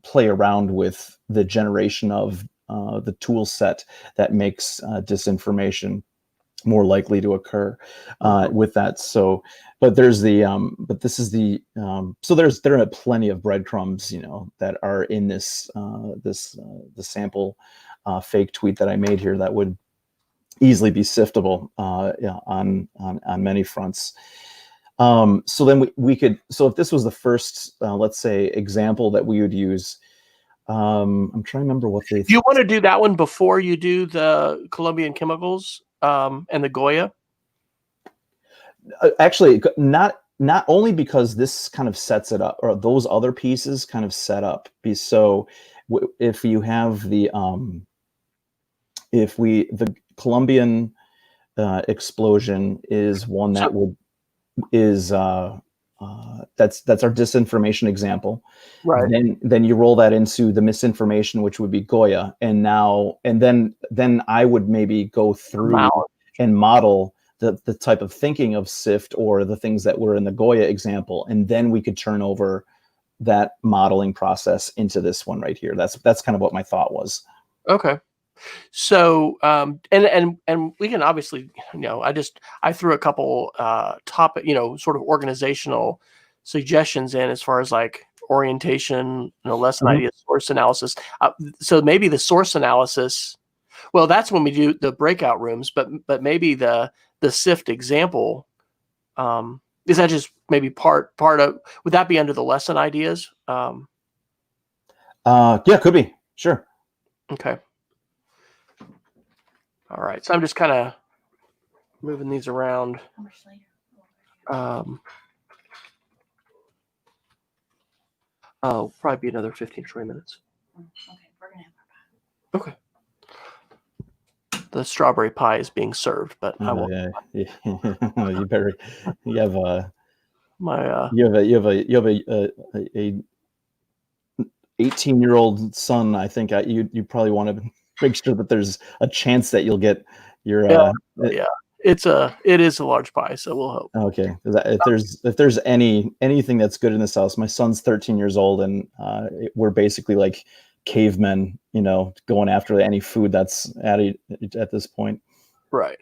play around with the generation of the tool set that makes disinformation more likely to occur with that. So, but there's but this is so there are plenty of breadcrumbs, that are in this the sample fake tweet that I made here that would easily be siftable on many fronts. So then we could, so if this was the first, let's say, example that we would use, I'm trying to remember what they. You want to do that one before you do the Colombian chemicals and the Goya? Actually, not only because this kind of sets it up, or those other pieces kind of set up. So if you have the the Colombian explosion is one that that's our disinformation example. Right. Then you roll that into the misinformation, which would be Goya, and then I would maybe go through and model the type of thinking of SIFT or the things that were in the Goya example, and then we could turn over that modeling process into this one right here. That's kind of what my thought was. Okay. So and we can obviously, I threw a couple topic, sort of organizational suggestions in as far as like orientation, lesson idea, source analysis. So maybe the source analysis, well, that's when we do the breakout rooms, but maybe the SIFT example, is that just maybe part of, would that be under the lesson ideas? Yeah, could be. Sure. Okay. All right, so I'm just kind of moving these around. Oh, probably be another 15, 20 minutes. Okay, we're gonna have our pie. Okay. The strawberry pie is being served, but I will. Yeah. You better. You have a. My. You have a 18-year-old son. I think you probably want to make sure that there's a chance that you'll get your. Yeah. it is a large pie, so we'll hope. Okay. If there's anything that's good in this house, my son's 13 years old, and we're basically like cavemen, going after any food that's at this point. Right.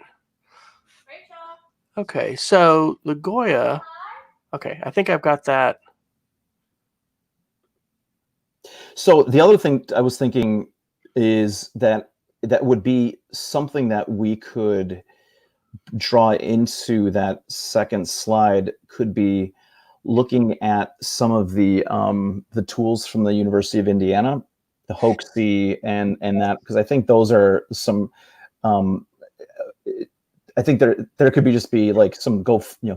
Okay, so the Goya. Okay, I think I've got that. So the other thing I was thinking is that would be something that we could draw into that second slide, could be looking at some of the tools from the University of Indiana, the Hoaxy and that, because I think those are some I think there could be like some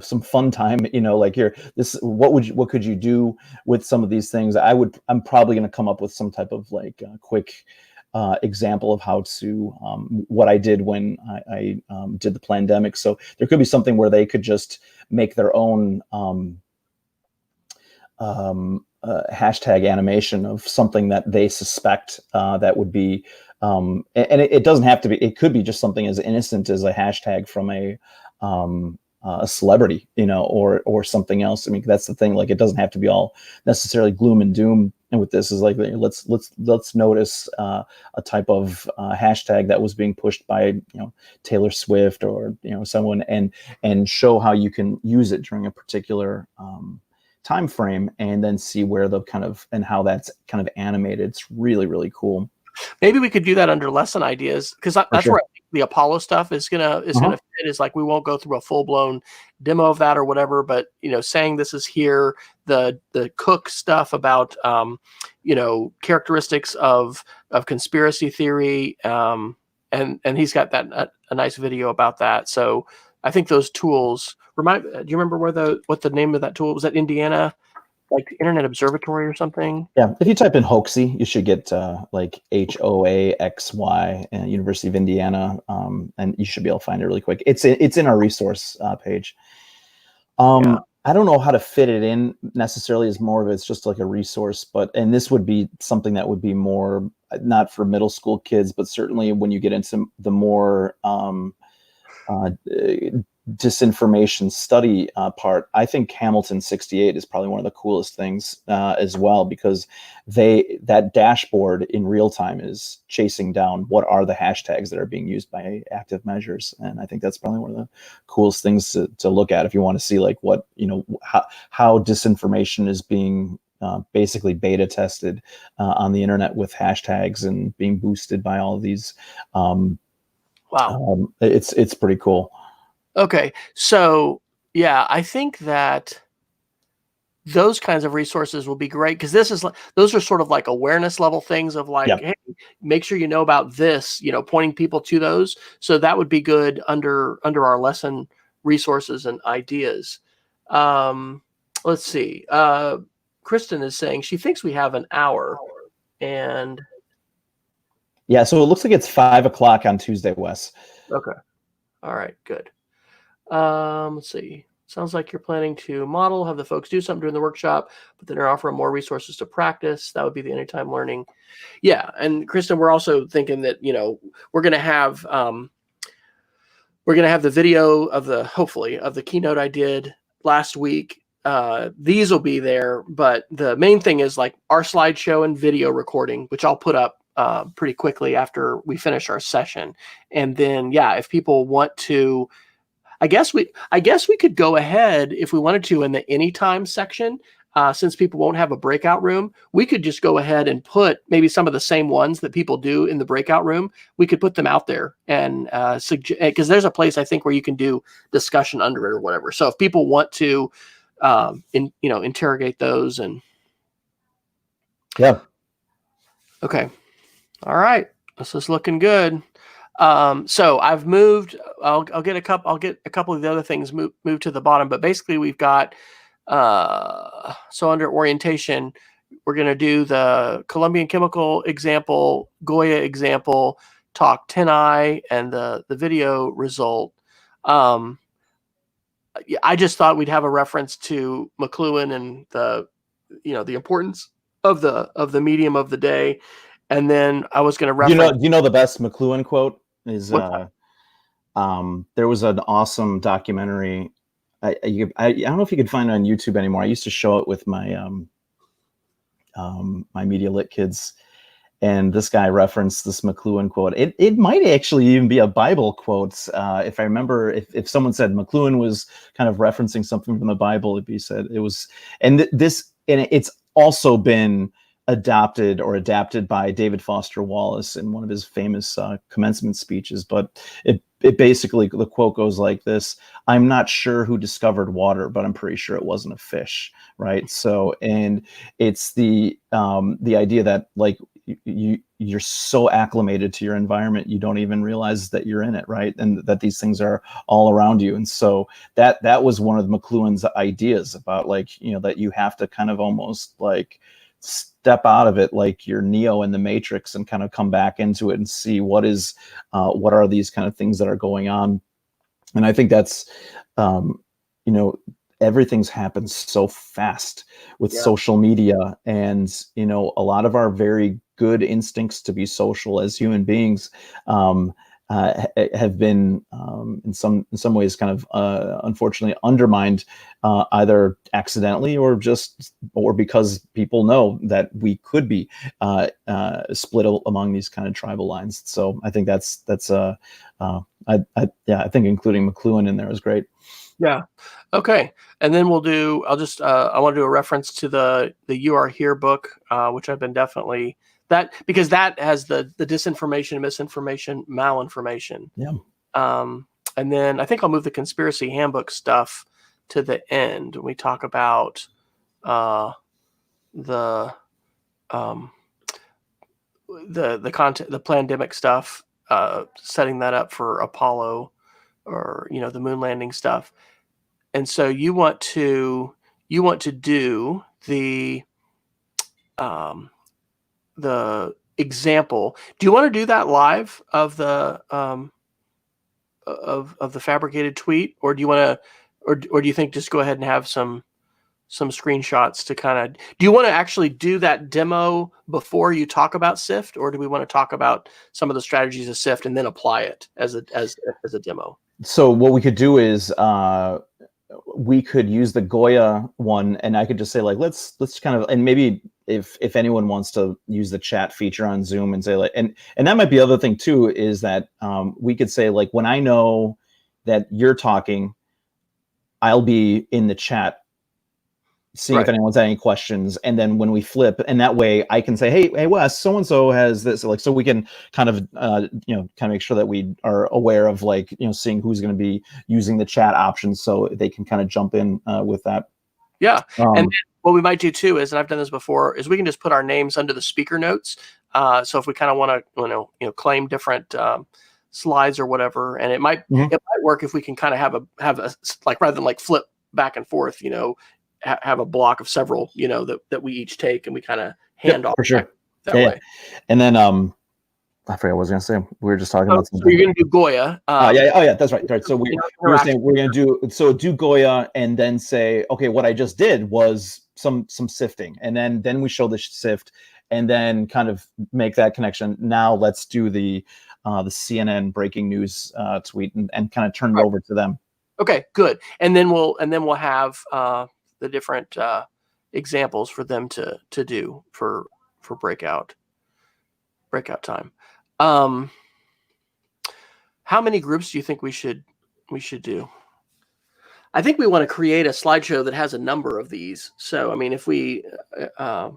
some fun time, like what could you do with some of these things? I'm probably going to come up with some type of like quick example of how to what I did when I did the pandemic. So there could be something where they could just make their own hashtag animation of something that they suspect that would be and it doesn't have to be, it could be just something as innocent as a hashtag from a celebrity, or something else. I mean, that's the thing, like it doesn't have to be all necessarily gloom and doom. And with this is like, let's notice a type of hashtag that was being pushed by Taylor Swift or someone, and show how you can use it during a particular time frame, and then see where the kind of, and how that's kind of animated. It's really, really cool. Maybe we could do that under lesson ideas, because that's sure. where I think the Apollo stuff is gonna fit. Is like, we won't go through a full blown demo of that or whatever, but saying this is here, the Cook stuff about characteristics of conspiracy theory, and he's got that a nice video about that. So I think those tools do you remember what the name of that tool was? That Indiana, like Internet Observatory or something? Yeah, if you type in Hoaxy, you should get like HOAXY and University of Indiana, and you should be able to find it really quick. It's in our resource page. I don't know how to fit it in necessarily, as more of it's just like a resource, and this would be something that would be more not for middle school kids, but certainly when you get into the more disinformation study part. I think Hamilton 68 is probably one of the coolest things as well, because that dashboard in real time is chasing down what are the hashtags that are being used by active measures, and I think that's probably one of the coolest things to look at if you want to see like what how disinformation is being basically beta tested on the internet with hashtags and being boosted by all of these. Wow, it's pretty cool. Okay, so yeah, I think that those kinds of resources will be great, because those are sort of like awareness level things of like, hey, make sure you know about this, pointing people to those. So that would be good under our lesson resources and ideas. Let's see. Kristen is saying she thinks we have an hour, and yeah, so it looks like it's 5:00 on Tuesday, Wes. Okay, all right, good. Let's see. Sounds like you're planning to model, have the folks do something during the workshop, but then you're offering more resources to practice. That would be the anytime learning. Yeah, and Kristen, we're also thinking that we're going to have the video of the keynote I did last week. These will be there, but the main thing is like our slideshow and video recording, which I'll put up pretty quickly after we finish our session. And then if people want to, I guess we could go ahead, if we wanted to, in the anytime section, since people won't have a breakout room, we could just go ahead and put maybe some of the same ones that people do in the breakout room. We could put them out there and because there's a place I think where you can do discussion under it or whatever. So if people want to, interrogate those and. Yeah. Okay. All right. This is looking good. So I've moved. I'll get a couple of the other things moved to the bottom, but basically we've got. So under orientation, we're going to do the Colombian chemical example, Goya example, talk 10i, and the video result. I just thought we'd have a reference to McLuhan and the importance of the medium of the day. And then I was going to reference. Do you know the best McLuhan quote is There was an awesome documentary. I don't know if you could find it on YouTube anymore. I used to show it with my my Media Lit kids, and this guy referenced this McLuhan quote. It might actually even be a Bible quote. If I remember, if someone said McLuhan was kind of referencing something from the Bible, it'd be said it was, and it's also been adapted by David Foster Wallace in one of his famous commencement speeches. But it basically, the quote goes like this: "I'm not sure who discovered water, but I'm pretty sure it wasn't a fish." Right. So, and it's the idea that like you're so acclimated to your environment, you don't even realize that you're in it, right? And that these things are all around you. And so that was one of McLuhan's ideas about, like, you know, that you have to kind of almost like step out of it, like you're Neo in the Matrix, and kind of come back into it and see what are these kind of things that are going on. And I think that's, you know, everything's happened so fast with social media, and, you know, a lot of our very good instincts to be social as human beings have been in some ways kind of unfortunately undermined, either accidentally or because people know that we could be split among these kind of tribal lines. So I think that's I think including McLuhan in there is great. Yeah. Okay. And then I want to do a reference to the You Are Here book, which I've been definitely because that has the disinformation, misinformation, malinformation. Yeah. And then I think I'll move the conspiracy handbook stuff to the end when we talk about the content, the pandemic stuff, setting that up for Apollo, or, you know, the moon landing stuff. And so you want to do the example. Do you want to do that live of the of the fabricated tweet, or do you want to, or do you think just go ahead and have some screenshots to kind of, do you want to actually do that demo before you talk about SIFT, or do we want to talk about some of the strategies of SIFT and then apply it as a demo? So what we could do is we could use the Goya one, and I could just say, like, let's kind of, and maybe if anyone wants to use the chat feature on Zoom and say, like, and that might be the other thing too, is that we could say, like, when I know that you're talking, I'll be in the chat seeing if anyone's had any questions, and then when we flip, and that way I can say, hey Wes, so and so has this, like, so we can kind of you know, kind of make sure that we are aware of, like, you know, seeing who's going to be using the chat options, so they can kind of jump in with that. Yeah. And then what we might do too is, and I've done this before, is we can just put our names under the speaker notes. So if we kind of want to, you know, claim different slides or whatever, and it might work if we can kind of have a like, rather than like flip back and forth, you know, have a block of several, you know, that we each take, and we kind of hand off for sure that way. And then I forget what I was going to say. We were just talking about something. So you're going to do Goya. That's right. Right. So we were saying we're going to do Goya, and then say, okay, what I just did was some sifting, and then we show the sift, and then kind of make that connection. Now let's do the CNN breaking news tweet, and kind of turn it over to them. Okay, good. And then we'll have the different examples for them to do for breakout time. How many groups do you think we should do? I think we want to create a slideshow that has a number of these. So, I mean, if we, I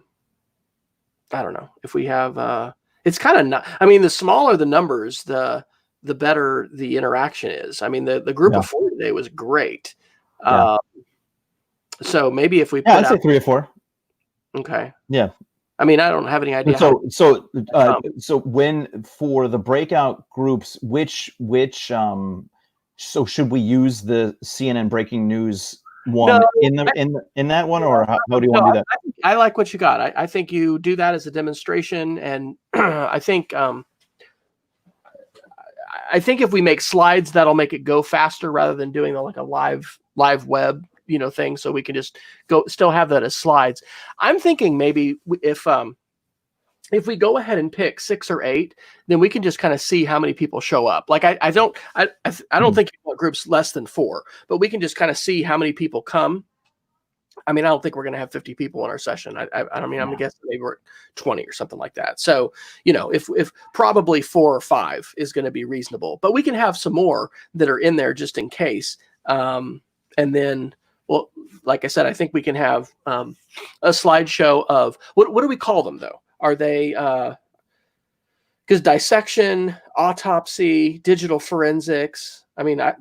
don't know, if we have, it's kind of not, I mean, the smaller the numbers, the better the interaction is. I mean, the group of 4 today was great. So maybe if we put I'd say 3 or 4. Okay. Yeah. I mean, I don't have any idea. So when, for the breakout groups, which so should we use the CNN breaking news one in that one, or how do you want to do that? I like what you got. I think you do that as a demonstration, and I think if we make slides, that'll make it go faster rather than doing like a live web, you know, thing. So we can just still have that as slides. I'm thinking maybe if if we go ahead and pick 6 or 8, then we can just kind of see how many people show up. Like I don't think you want groups less than 4, but we can just kind of see how many people come. I mean, I don't think we're going to have 50 people in our session. I mean, I'm guessing maybe we're at 20 or something like that. So, if probably 4 or 5 is going to be reasonable, but we can have some more that are in there just in case. And then, well, like I said, I think we can have a slideshow of what do we call them though? Are they, because dissection, autopsy, digital forensics. I mean, I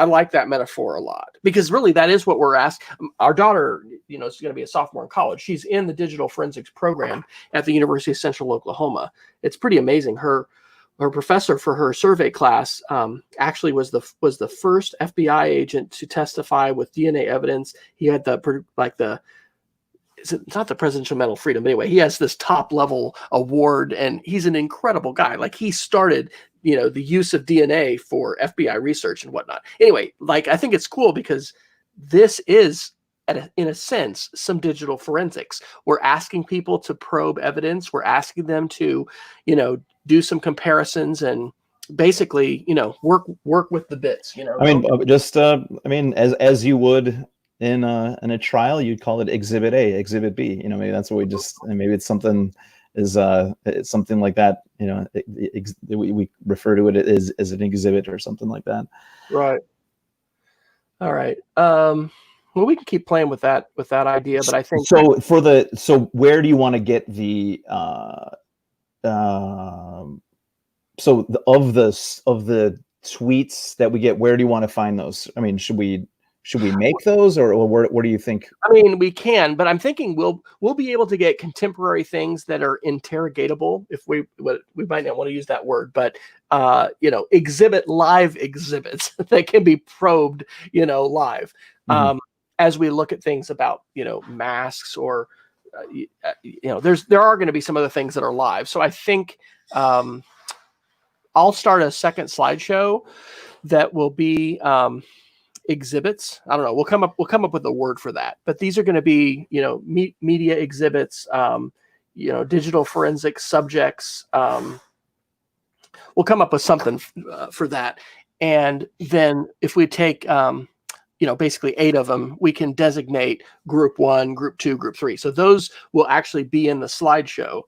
like that metaphor a lot, because really that is what we're asking. Our daughter, is going to be a sophomore in college. She's in the digital forensics program at the University of Central Oklahoma. It's pretty amazing. Her professor for her survey class actually was the first FBI agent to testify with DNA evidence. He had it's not the Presidential Medal of Freedom, but anyway, he has this top level award, and he's an incredible guy. Like, he started, the use of DNA for FBI research and whatnot. Anyway, I think it's cool because this is, in a sense, some digital forensics. We're asking people to probe evidence. We're asking them to, do some comparisons and basically, work with the bits. I mean, as you would in a trial, you'd call it Exhibit A, Exhibit B. Maybe that's what maybe it's something it's something like that. We refer to it as an exhibit or something like that. Right. All right. Well, we can keep playing with that idea, but I think so where do you want to get the of the tweets that we get, where do you want to find those? I mean, should we make those, or what do you think? I mean, we can, but I'm thinking we'll be able to get contemporary things that are interrogatable, if we might not want to use that word, but live exhibits that can be probed, live. Mm-hmm. As we look at things about, masks or there are going to be some other things that are live. So I think I'll start a second slideshow that will be exhibits. I don't know. We'll come up with a word for that. But these are going to be, media exhibits, digital forensic subjects. We'll come up with something for that. And then if we take, basically 8 of them, we can designate group 1, group 2, group 3. So those will actually be in the slideshow.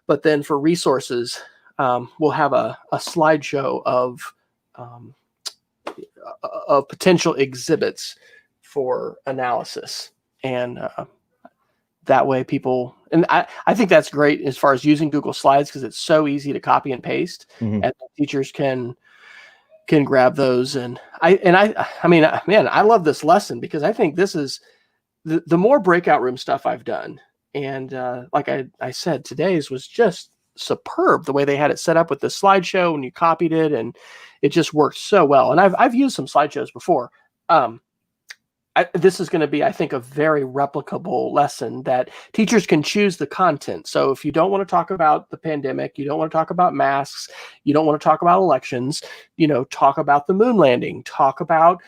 But then for resources, we'll have a slideshow of potential exhibits for analysis. And that way people, and I think that's great as far as using Google Slides, because it's so easy to copy and paste, mm-hmm. and teachers can grab those. And I mean, man, I love this lesson, because I think this is the more breakout room stuff I've done. And like I said, today's was just superb, the way they had it set up with the slideshow and you copied it, and it just worked so well. And I've used some slideshows before. This is going to be, I think, a very replicable lesson that teachers can choose the content. So if you don't want to talk about the pandemic, you don't want to talk about masks, you don't want to talk about elections, talk about the moon landing, talk about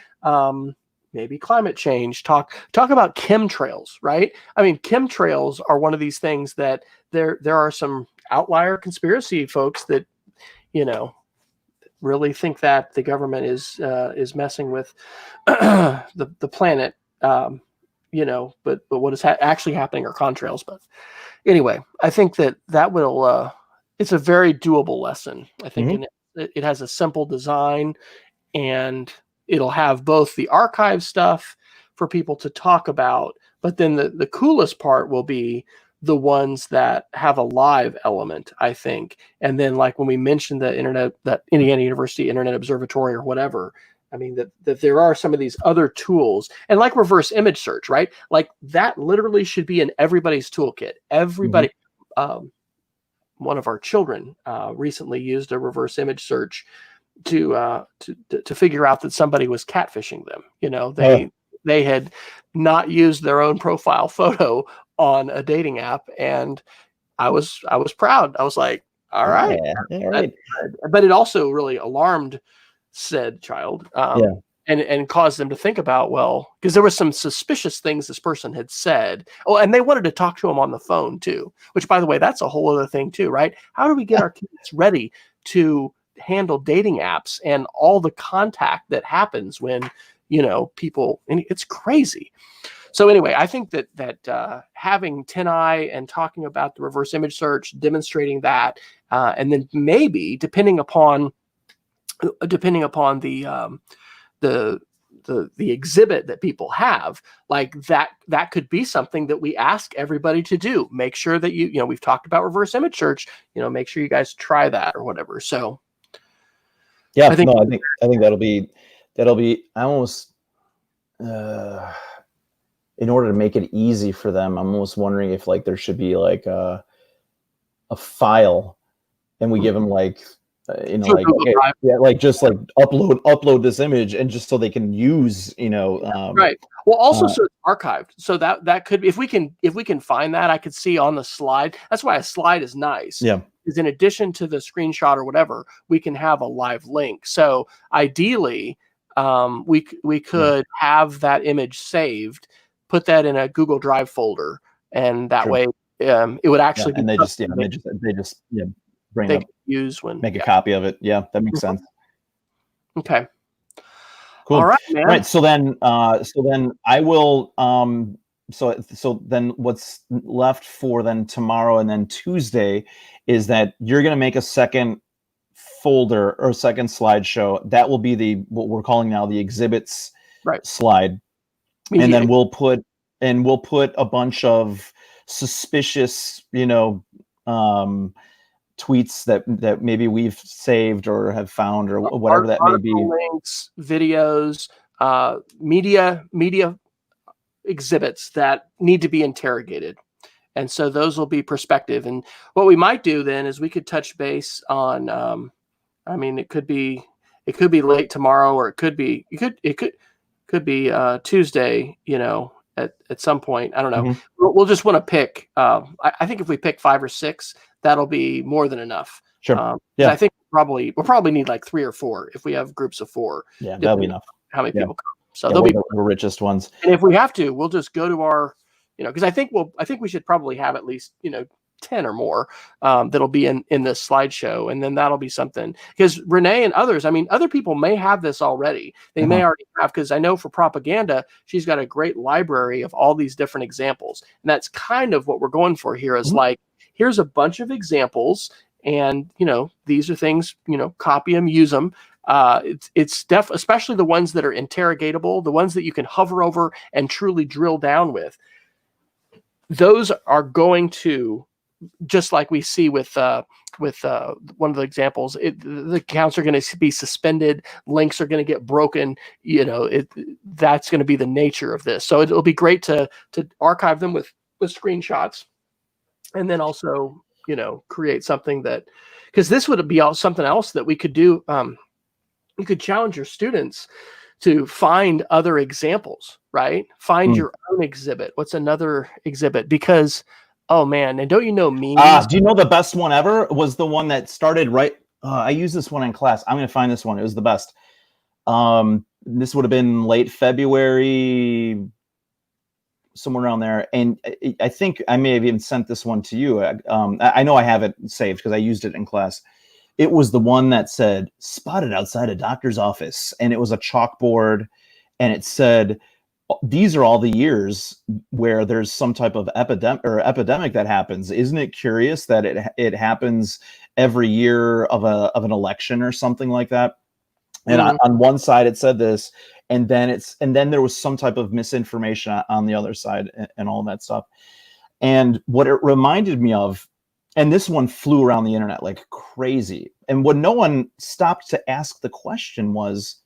maybe climate change, talk about chemtrails, right? I mean, chemtrails are one of these things that there are some outlier conspiracy folks that, really think that the government is messing with the planet, but what is actually happening are contrails. But anyway, I think that will it's a very doable lesson. I think, mm-hmm. and it has a simple design, and it'll have both the archive stuff for people to talk about, but then the coolest part will be the ones that have a live element, I think. And then, like when we mentioned the internet, that Indiana University Internet Observatory or whatever, I mean, that there are some of these other tools, and like reverse image search, right? Like that literally should be in everybody's toolkit. Everybody, mm-hmm. One of our children recently used a reverse image search to figure out that somebody was catfishing them. They had not used their own profile photo on a dating app, and I was proud. I was like, all right. Yeah, all right. But it also really alarmed said child. and cause them to think about, well, because there were some suspicious things this person had said. Oh, and they wanted to talk to him on the phone too, which, by the way, that's a whole other thing too, right? How do we get our kids ready to handle dating apps and all the contact that happens when, people, and it's crazy. So anyway, I think that having TinEye and talking about the reverse image search, demonstrating that, and then maybe depending upon the exhibit that people have, like that could be something that we ask everybody to do. Make sure that we've talked about reverse image search, make sure you guys try that or whatever. So yeah, I think that'll be I almost in order to make it easy for them, I'm almost wondering if like there should be like a file, and we give them like just like upload this image, and just so they can use right. Well, also so it's archived, so that could be, if we can find that, I could see on the slide. That's why a slide is nice. Yeah, is in addition to the screenshot or whatever, we can have a live link. So ideally, we could have that image saved, put that in a Google Drive folder, and that way it would actually be. And they just bring it up, use when make a copy of it. Yeah, that makes sense. Okay. Cool. All right, man. Right. So then I will. So then what's left for then tomorrow and then Tuesday is that you're going to make a second folder or second slideshow. That will be what we're calling now the exhibits slide. And then we'll put a bunch of suspicious, tweets that maybe we've saved or have found or whatever that may be. Links, videos, media exhibits that need to be interrogated. And so those will be perspective. And what we might do then is we could touch base on, it could be late tomorrow, or it could be Tuesday, at some point. I don't know. Mm-hmm. We'll just want to pick. I think if we pick 5 or 6, that'll be more than enough. Sure. I think we'll probably need like 3 or 4 if we have groups of 4. Yeah, that'll be enough. How many people come? So they'll be the richest ones. And if we have to, we'll just go to our, because I think we should probably have at least 10 or more that'll be in this slideshow, and then that'll be something, because Renee and others, other people may have this already. They may already have, because I know for propaganda, she's got a great library of all these different examples, and that's kind of what we're going for here. Is like, here's a bunch of examples, and these are things, copy them, use them. It's especially the ones that are interrogatable, the ones that you can hover over and truly drill down with. Those are going to, just like we see with one of the examples, the accounts are going to be suspended, links are going to get broken. That's going to be the nature of this. So it'll be great to archive them with screenshots, and then also create something that, because this would be something else that we could do. You could challenge your students to find other examples, right? Find your own exhibit. What's another exhibit? Because, oh man, and don't you know memes? Do you know the best one ever was the one that started I used this one in class. I'm going to find this one. It was the best. This would have been late February, somewhere around there. And I think I may have even sent this one to you. I know I have it saved because I used it in class. It was the one that said, "Spotted outside a doctor's office." And it was a chalkboard, and it said, these are all the years where there's some type of epidemic that happens. Isn't it curious that it happens every year of an election or something like that? And on one side it said this, and then there was some type of misinformation on the other side, and all that stuff. And what it reminded me of, and this one flew around the internet like crazy, and what no one stopped to ask the question was,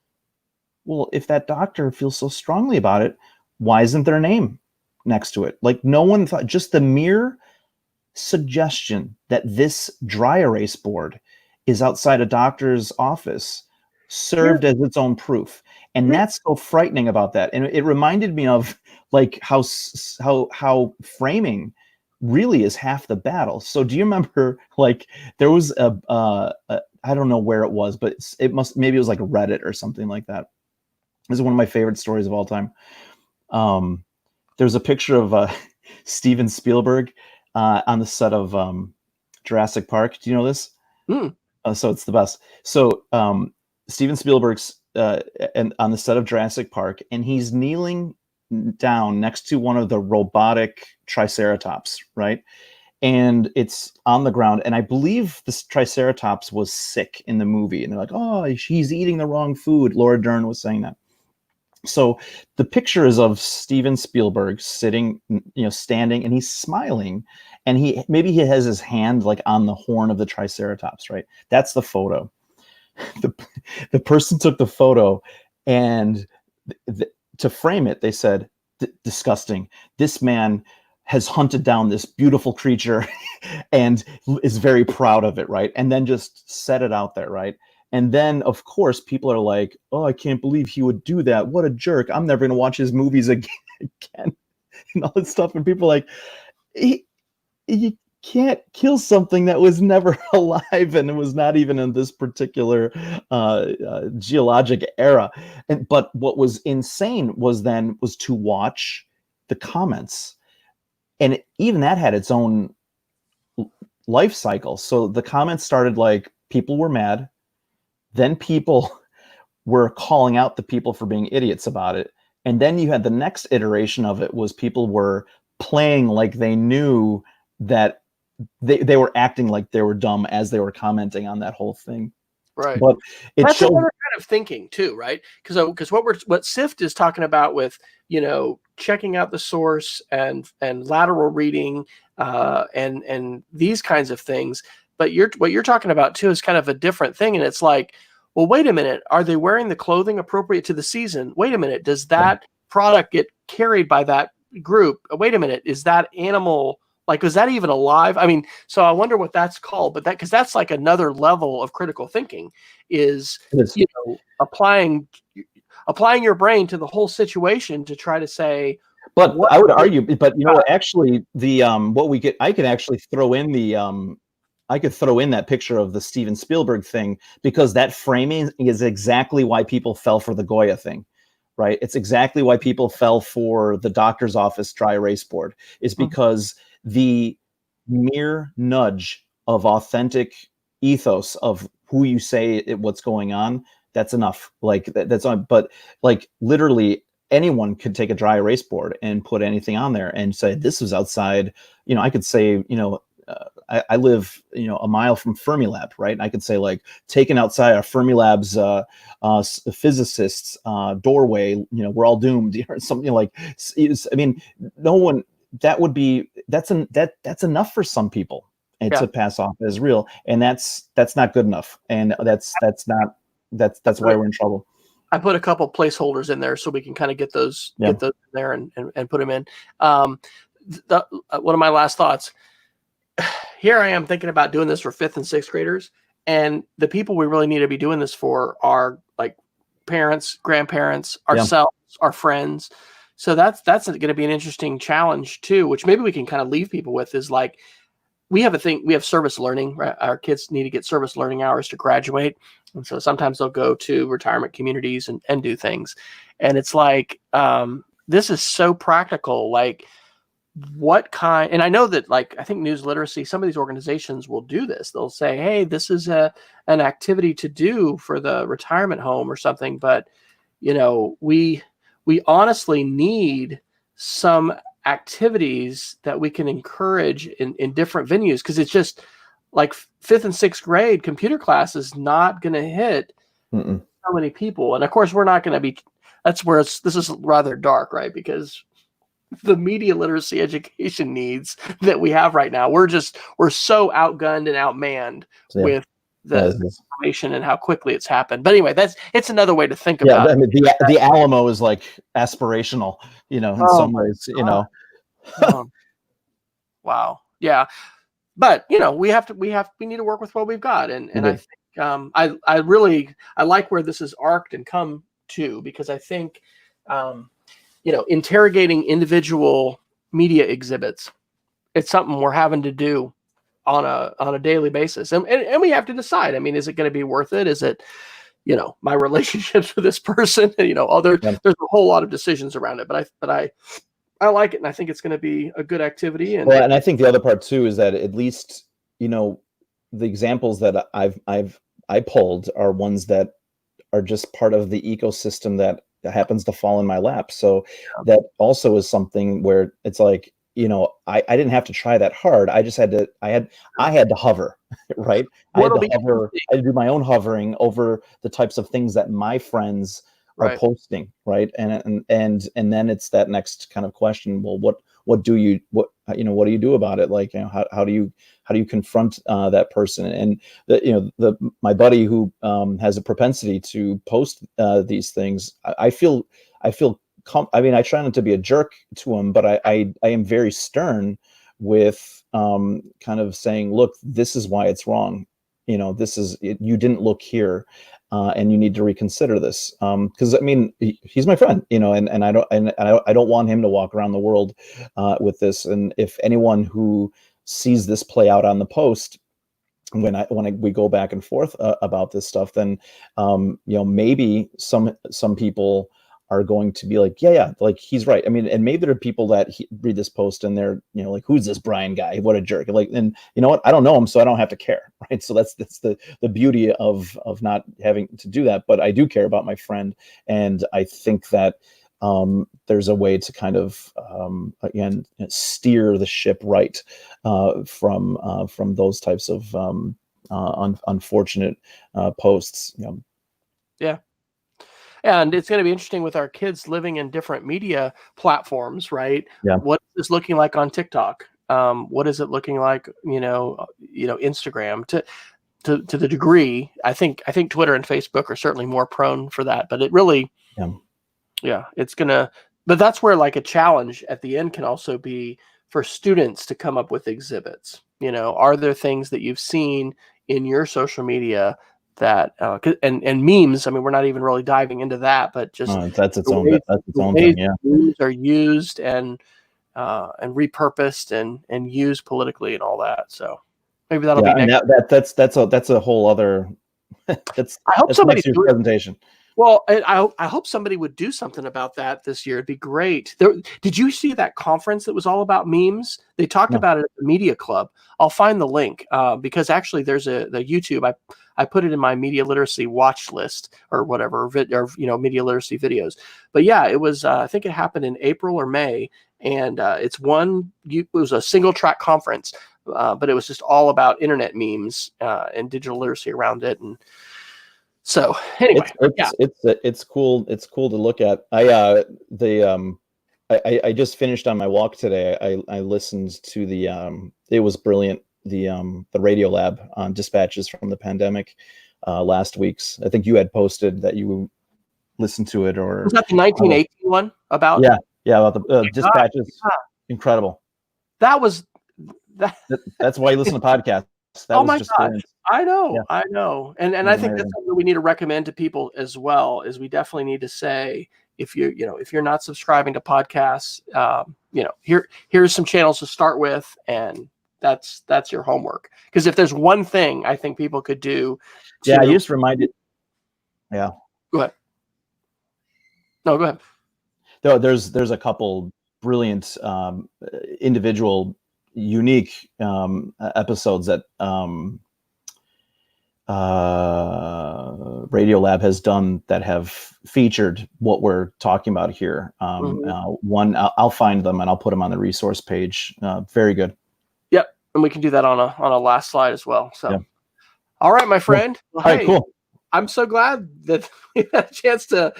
well, if that doctor feels so strongly about it, why isn't their name next to it? Like, no one thought, just the mere suggestion that this dry erase board is outside a doctor's office served as its own proof. And that's so frightening about that. And it reminded me of like how framing really is half the battle. So do you remember, like, there was I don't know where it was, but maybe it was like Reddit or something like that. This is one of my favorite stories of all time. There's a picture of Steven Spielberg on the set of Jurassic Park. Do you know this? Mm. So it's the best. So Steven Spielberg's and on the set of Jurassic Park, and he's kneeling down next to one of the robotic Triceratops, right? And it's on the ground. And I believe this Triceratops was sick in the movie. And they're like, oh, he's eating the wrong food. Laura Dern was saying that. So the picture is of Steven Spielberg sitting, standing, and he's smiling. And maybe he has his hand like on the horn of the Triceratops, right? That's the photo. The person took the photo, and to frame it, they said, disgusting. This man has hunted down this beautiful creature and is very proud of it, right? And then just set it out there, right? And then, of course, people are like, oh, I can't believe he would do that. What a jerk. I'm never going to watch his movies again, and all this stuff. And people are like, you can't kill something that was never alive, and it was not even in this particular geologic era. But what was insane was to watch the comments. And even that had its own life cycle. So the comments started like, people were mad. Then people were calling out the people for being idiots about it. And then you had the next iteration of it was people were playing like they knew that they were acting like they were dumb as they were commenting on that whole thing. Right. But that's another kind of thinking too, right? Because what SIFT is talking about with, checking out the source and lateral reading and these kinds of things. But what you're talking about too is kind of a different thing. And it's like, well, wait a minute. Are they wearing the clothing appropriate to the season? Wait a minute. Does that product get carried by that group? Wait a minute. Is that animal, like, is that even alive? I mean, so I wonder what that's called, but because that's like another level of critical thinking is applying your brain to the whole situation to try to say. But I would argue, but actually the I could actually throw in I could throw in that picture of the Steven Spielberg thing, because that framing is exactly why people fell for the Goya thing, right? It's exactly why people fell for the doctor's office dry erase board, is because the mere nudge of authentic ethos of who you say what's going on, that's enough. Like that's on, but like literally anyone could take a dry erase board and put anything on there and say, this was outside, I could say, I live, a mile from Fermilab, right? And I could say like taken outside a Fermilab's physicist's doorway, we're all doomed, or something like. I mean, no one. That's enough for some people to pass off as real, and that's not good enough, and that's why we're in trouble. I put a couple placeholders in there so we can kind of get those in there and put them in. One of my last thoughts. Here I am thinking about doing this for 5th and 6th graders, and the people we really need to be doing this for are like parents, grandparents, ourselves, our friends. So that's going to be an interesting challenge too, which maybe we can kind of leave people with, is like, we have service learning, right? Our kids need to get service learning hours to graduate. And so sometimes they'll go to retirement communities and do things. And it's like, this is so practical. Like, what kind, and I know that, like, I think news literacy, some of these organizations will do this. They'll say, hey, this is an activity to do for the retirement home or something. But, we honestly need some activities that we can encourage in different venues, because it's just like 5th and 6th grade computer class is not going to hit so many people. And of course, we're not going to be, that's where this is rather dark, right? Because the media literacy education needs that we have right now, we're so outgunned and outmanned with the information and how quickly it's happened. But anyway, it's another way to think about it. I mean, the Alamo is like aspirational, in some ways, Wow. Yeah. But we need to work with what we've got. And I think I like where this has arced and come to, because I think interrogating individual media exhibits, it's something we're having to do on a daily basis, and we have to decide. I mean, is it going to be worth it? Is it my relationships with this person, and Yeah. there's a whole lot of decisions around it, but I like it, and I think it's going to be a good activity. And Well, and I think the other part too is that at least, the examples that I pulled are ones that are just part of the ecosystem that happens to fall in my lap. So that also is something where it's like, I didn't have to try that hard. I just had to, I had to hover, right? I had to do my own hovering over the types of things that my friends are posting, right? And then it's that next kind of question. Well, what do you do about it? Like, how do you confront that person? And my buddy who has a propensity to post these things, I mean, I try not to be a jerk to him, but I am very stern with kind of saying, look, this is why it's wrong. You didn't look here, and you need to reconsider this. Because I mean, he's my friend, and I don't want him to walk around the world with this. And if anyone who sees this play out on the post, when we go back and forth about this stuff, then maybe some people are going to be like, yeah, like he's right. I mean, and maybe there are people that read this post and they're, like, who's this Brian guy? What a jerk. Like, and you know what? I don't know him, so I don't have to care, right? So that's the beauty of not having to do that. But I do care about my friend, and I think that there's a way to kind of again steer the ship right from those types of unfortunate posts. Yeah. And it's going to be interesting with our kids living in different media platforms, right? Yeah. What is this looking like on TikTok? What is it looking like, Instagram? To the degree, I think Twitter and Facebook are certainly more prone for that. But it really, it's gonna. But that's where like a challenge at the end can also be for students to come up with exhibits. Are there things that you've seen in your social media that and memes? I mean, we're not even really diving into that, but just that's its own thing. Yeah, memes are used and repurposed and used politically and all that. So maybe that'll be next. That's a whole other. I hope somebody next year's presentation. Well, I hope somebody would do something about that this year. It'd be great. Did you see that conference that was all about memes? They talked about it at the Media Club. I'll find the link because actually there's the YouTube. I put it in my media literacy watch list or whatever, media literacy videos. But yeah, it was. I think it happened in April or May, and it was a single track conference, but it was just all about internet memes and digital literacy around it. And so anyway, it's cool. It's cool to look at. I just finished on my walk today. I listened to it was brilliant. The Radio Lab on dispatches from the pandemic last week's. I think you had posted that you listened to it, or was that the 1918 one about? Yeah, about the dispatches. God. Incredible. That's why you listen to podcasts. My gosh. I know. And I think that's something we need to recommend to people as well, is we definitely need to say, if you're not subscribing to podcasts, here's some channels to start with, and that's your homework. Because if there's one thing I think people could do you just reminded. Yeah. Go ahead. No, go ahead. No, there's a couple brilliant individual unique episodes that Radio Lab has done that have featured what we're talking about here. One, I'll find them and I'll put them on the resource page. Very good. Yep, and we can do that on a last slide as well. So, all right, my friend. Cool. All right, cool. I'm so glad that we had a chance to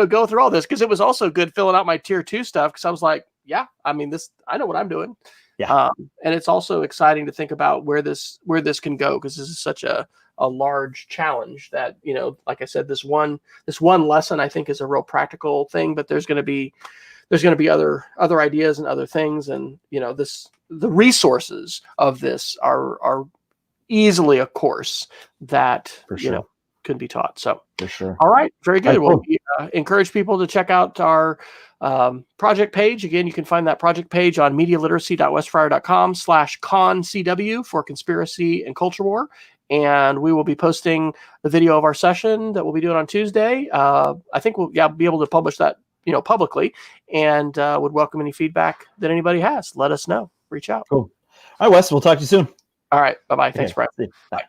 go through all this, because it was also good filling out my tier 2 stuff, because I was like, I know what I'm doing. Yeah. And it's also exciting to think about where this can go, because this is such a large challenge that, like I said, this one lesson I think is a real practical thing, but there's going to be other ideas and other things. And, the resources of this are easily a course that, for sure, could be taught. So for sure. All right. Very good. Cool. Well, we encourage people to check out our project page. Again, you can find that project page on medialiteracy.wesfryer.com/concw for Conspiracy and Culture War. and we will be posting the video of our session that we'll be doing on Tuesday. I think we'll be able to publish that, publicly, and would welcome any feedback that anybody has. Let us know. Reach out. Cool. All right, Wes, we'll talk to you soon. All right. Bye-bye. Thanks, Okay. Brian. Bye.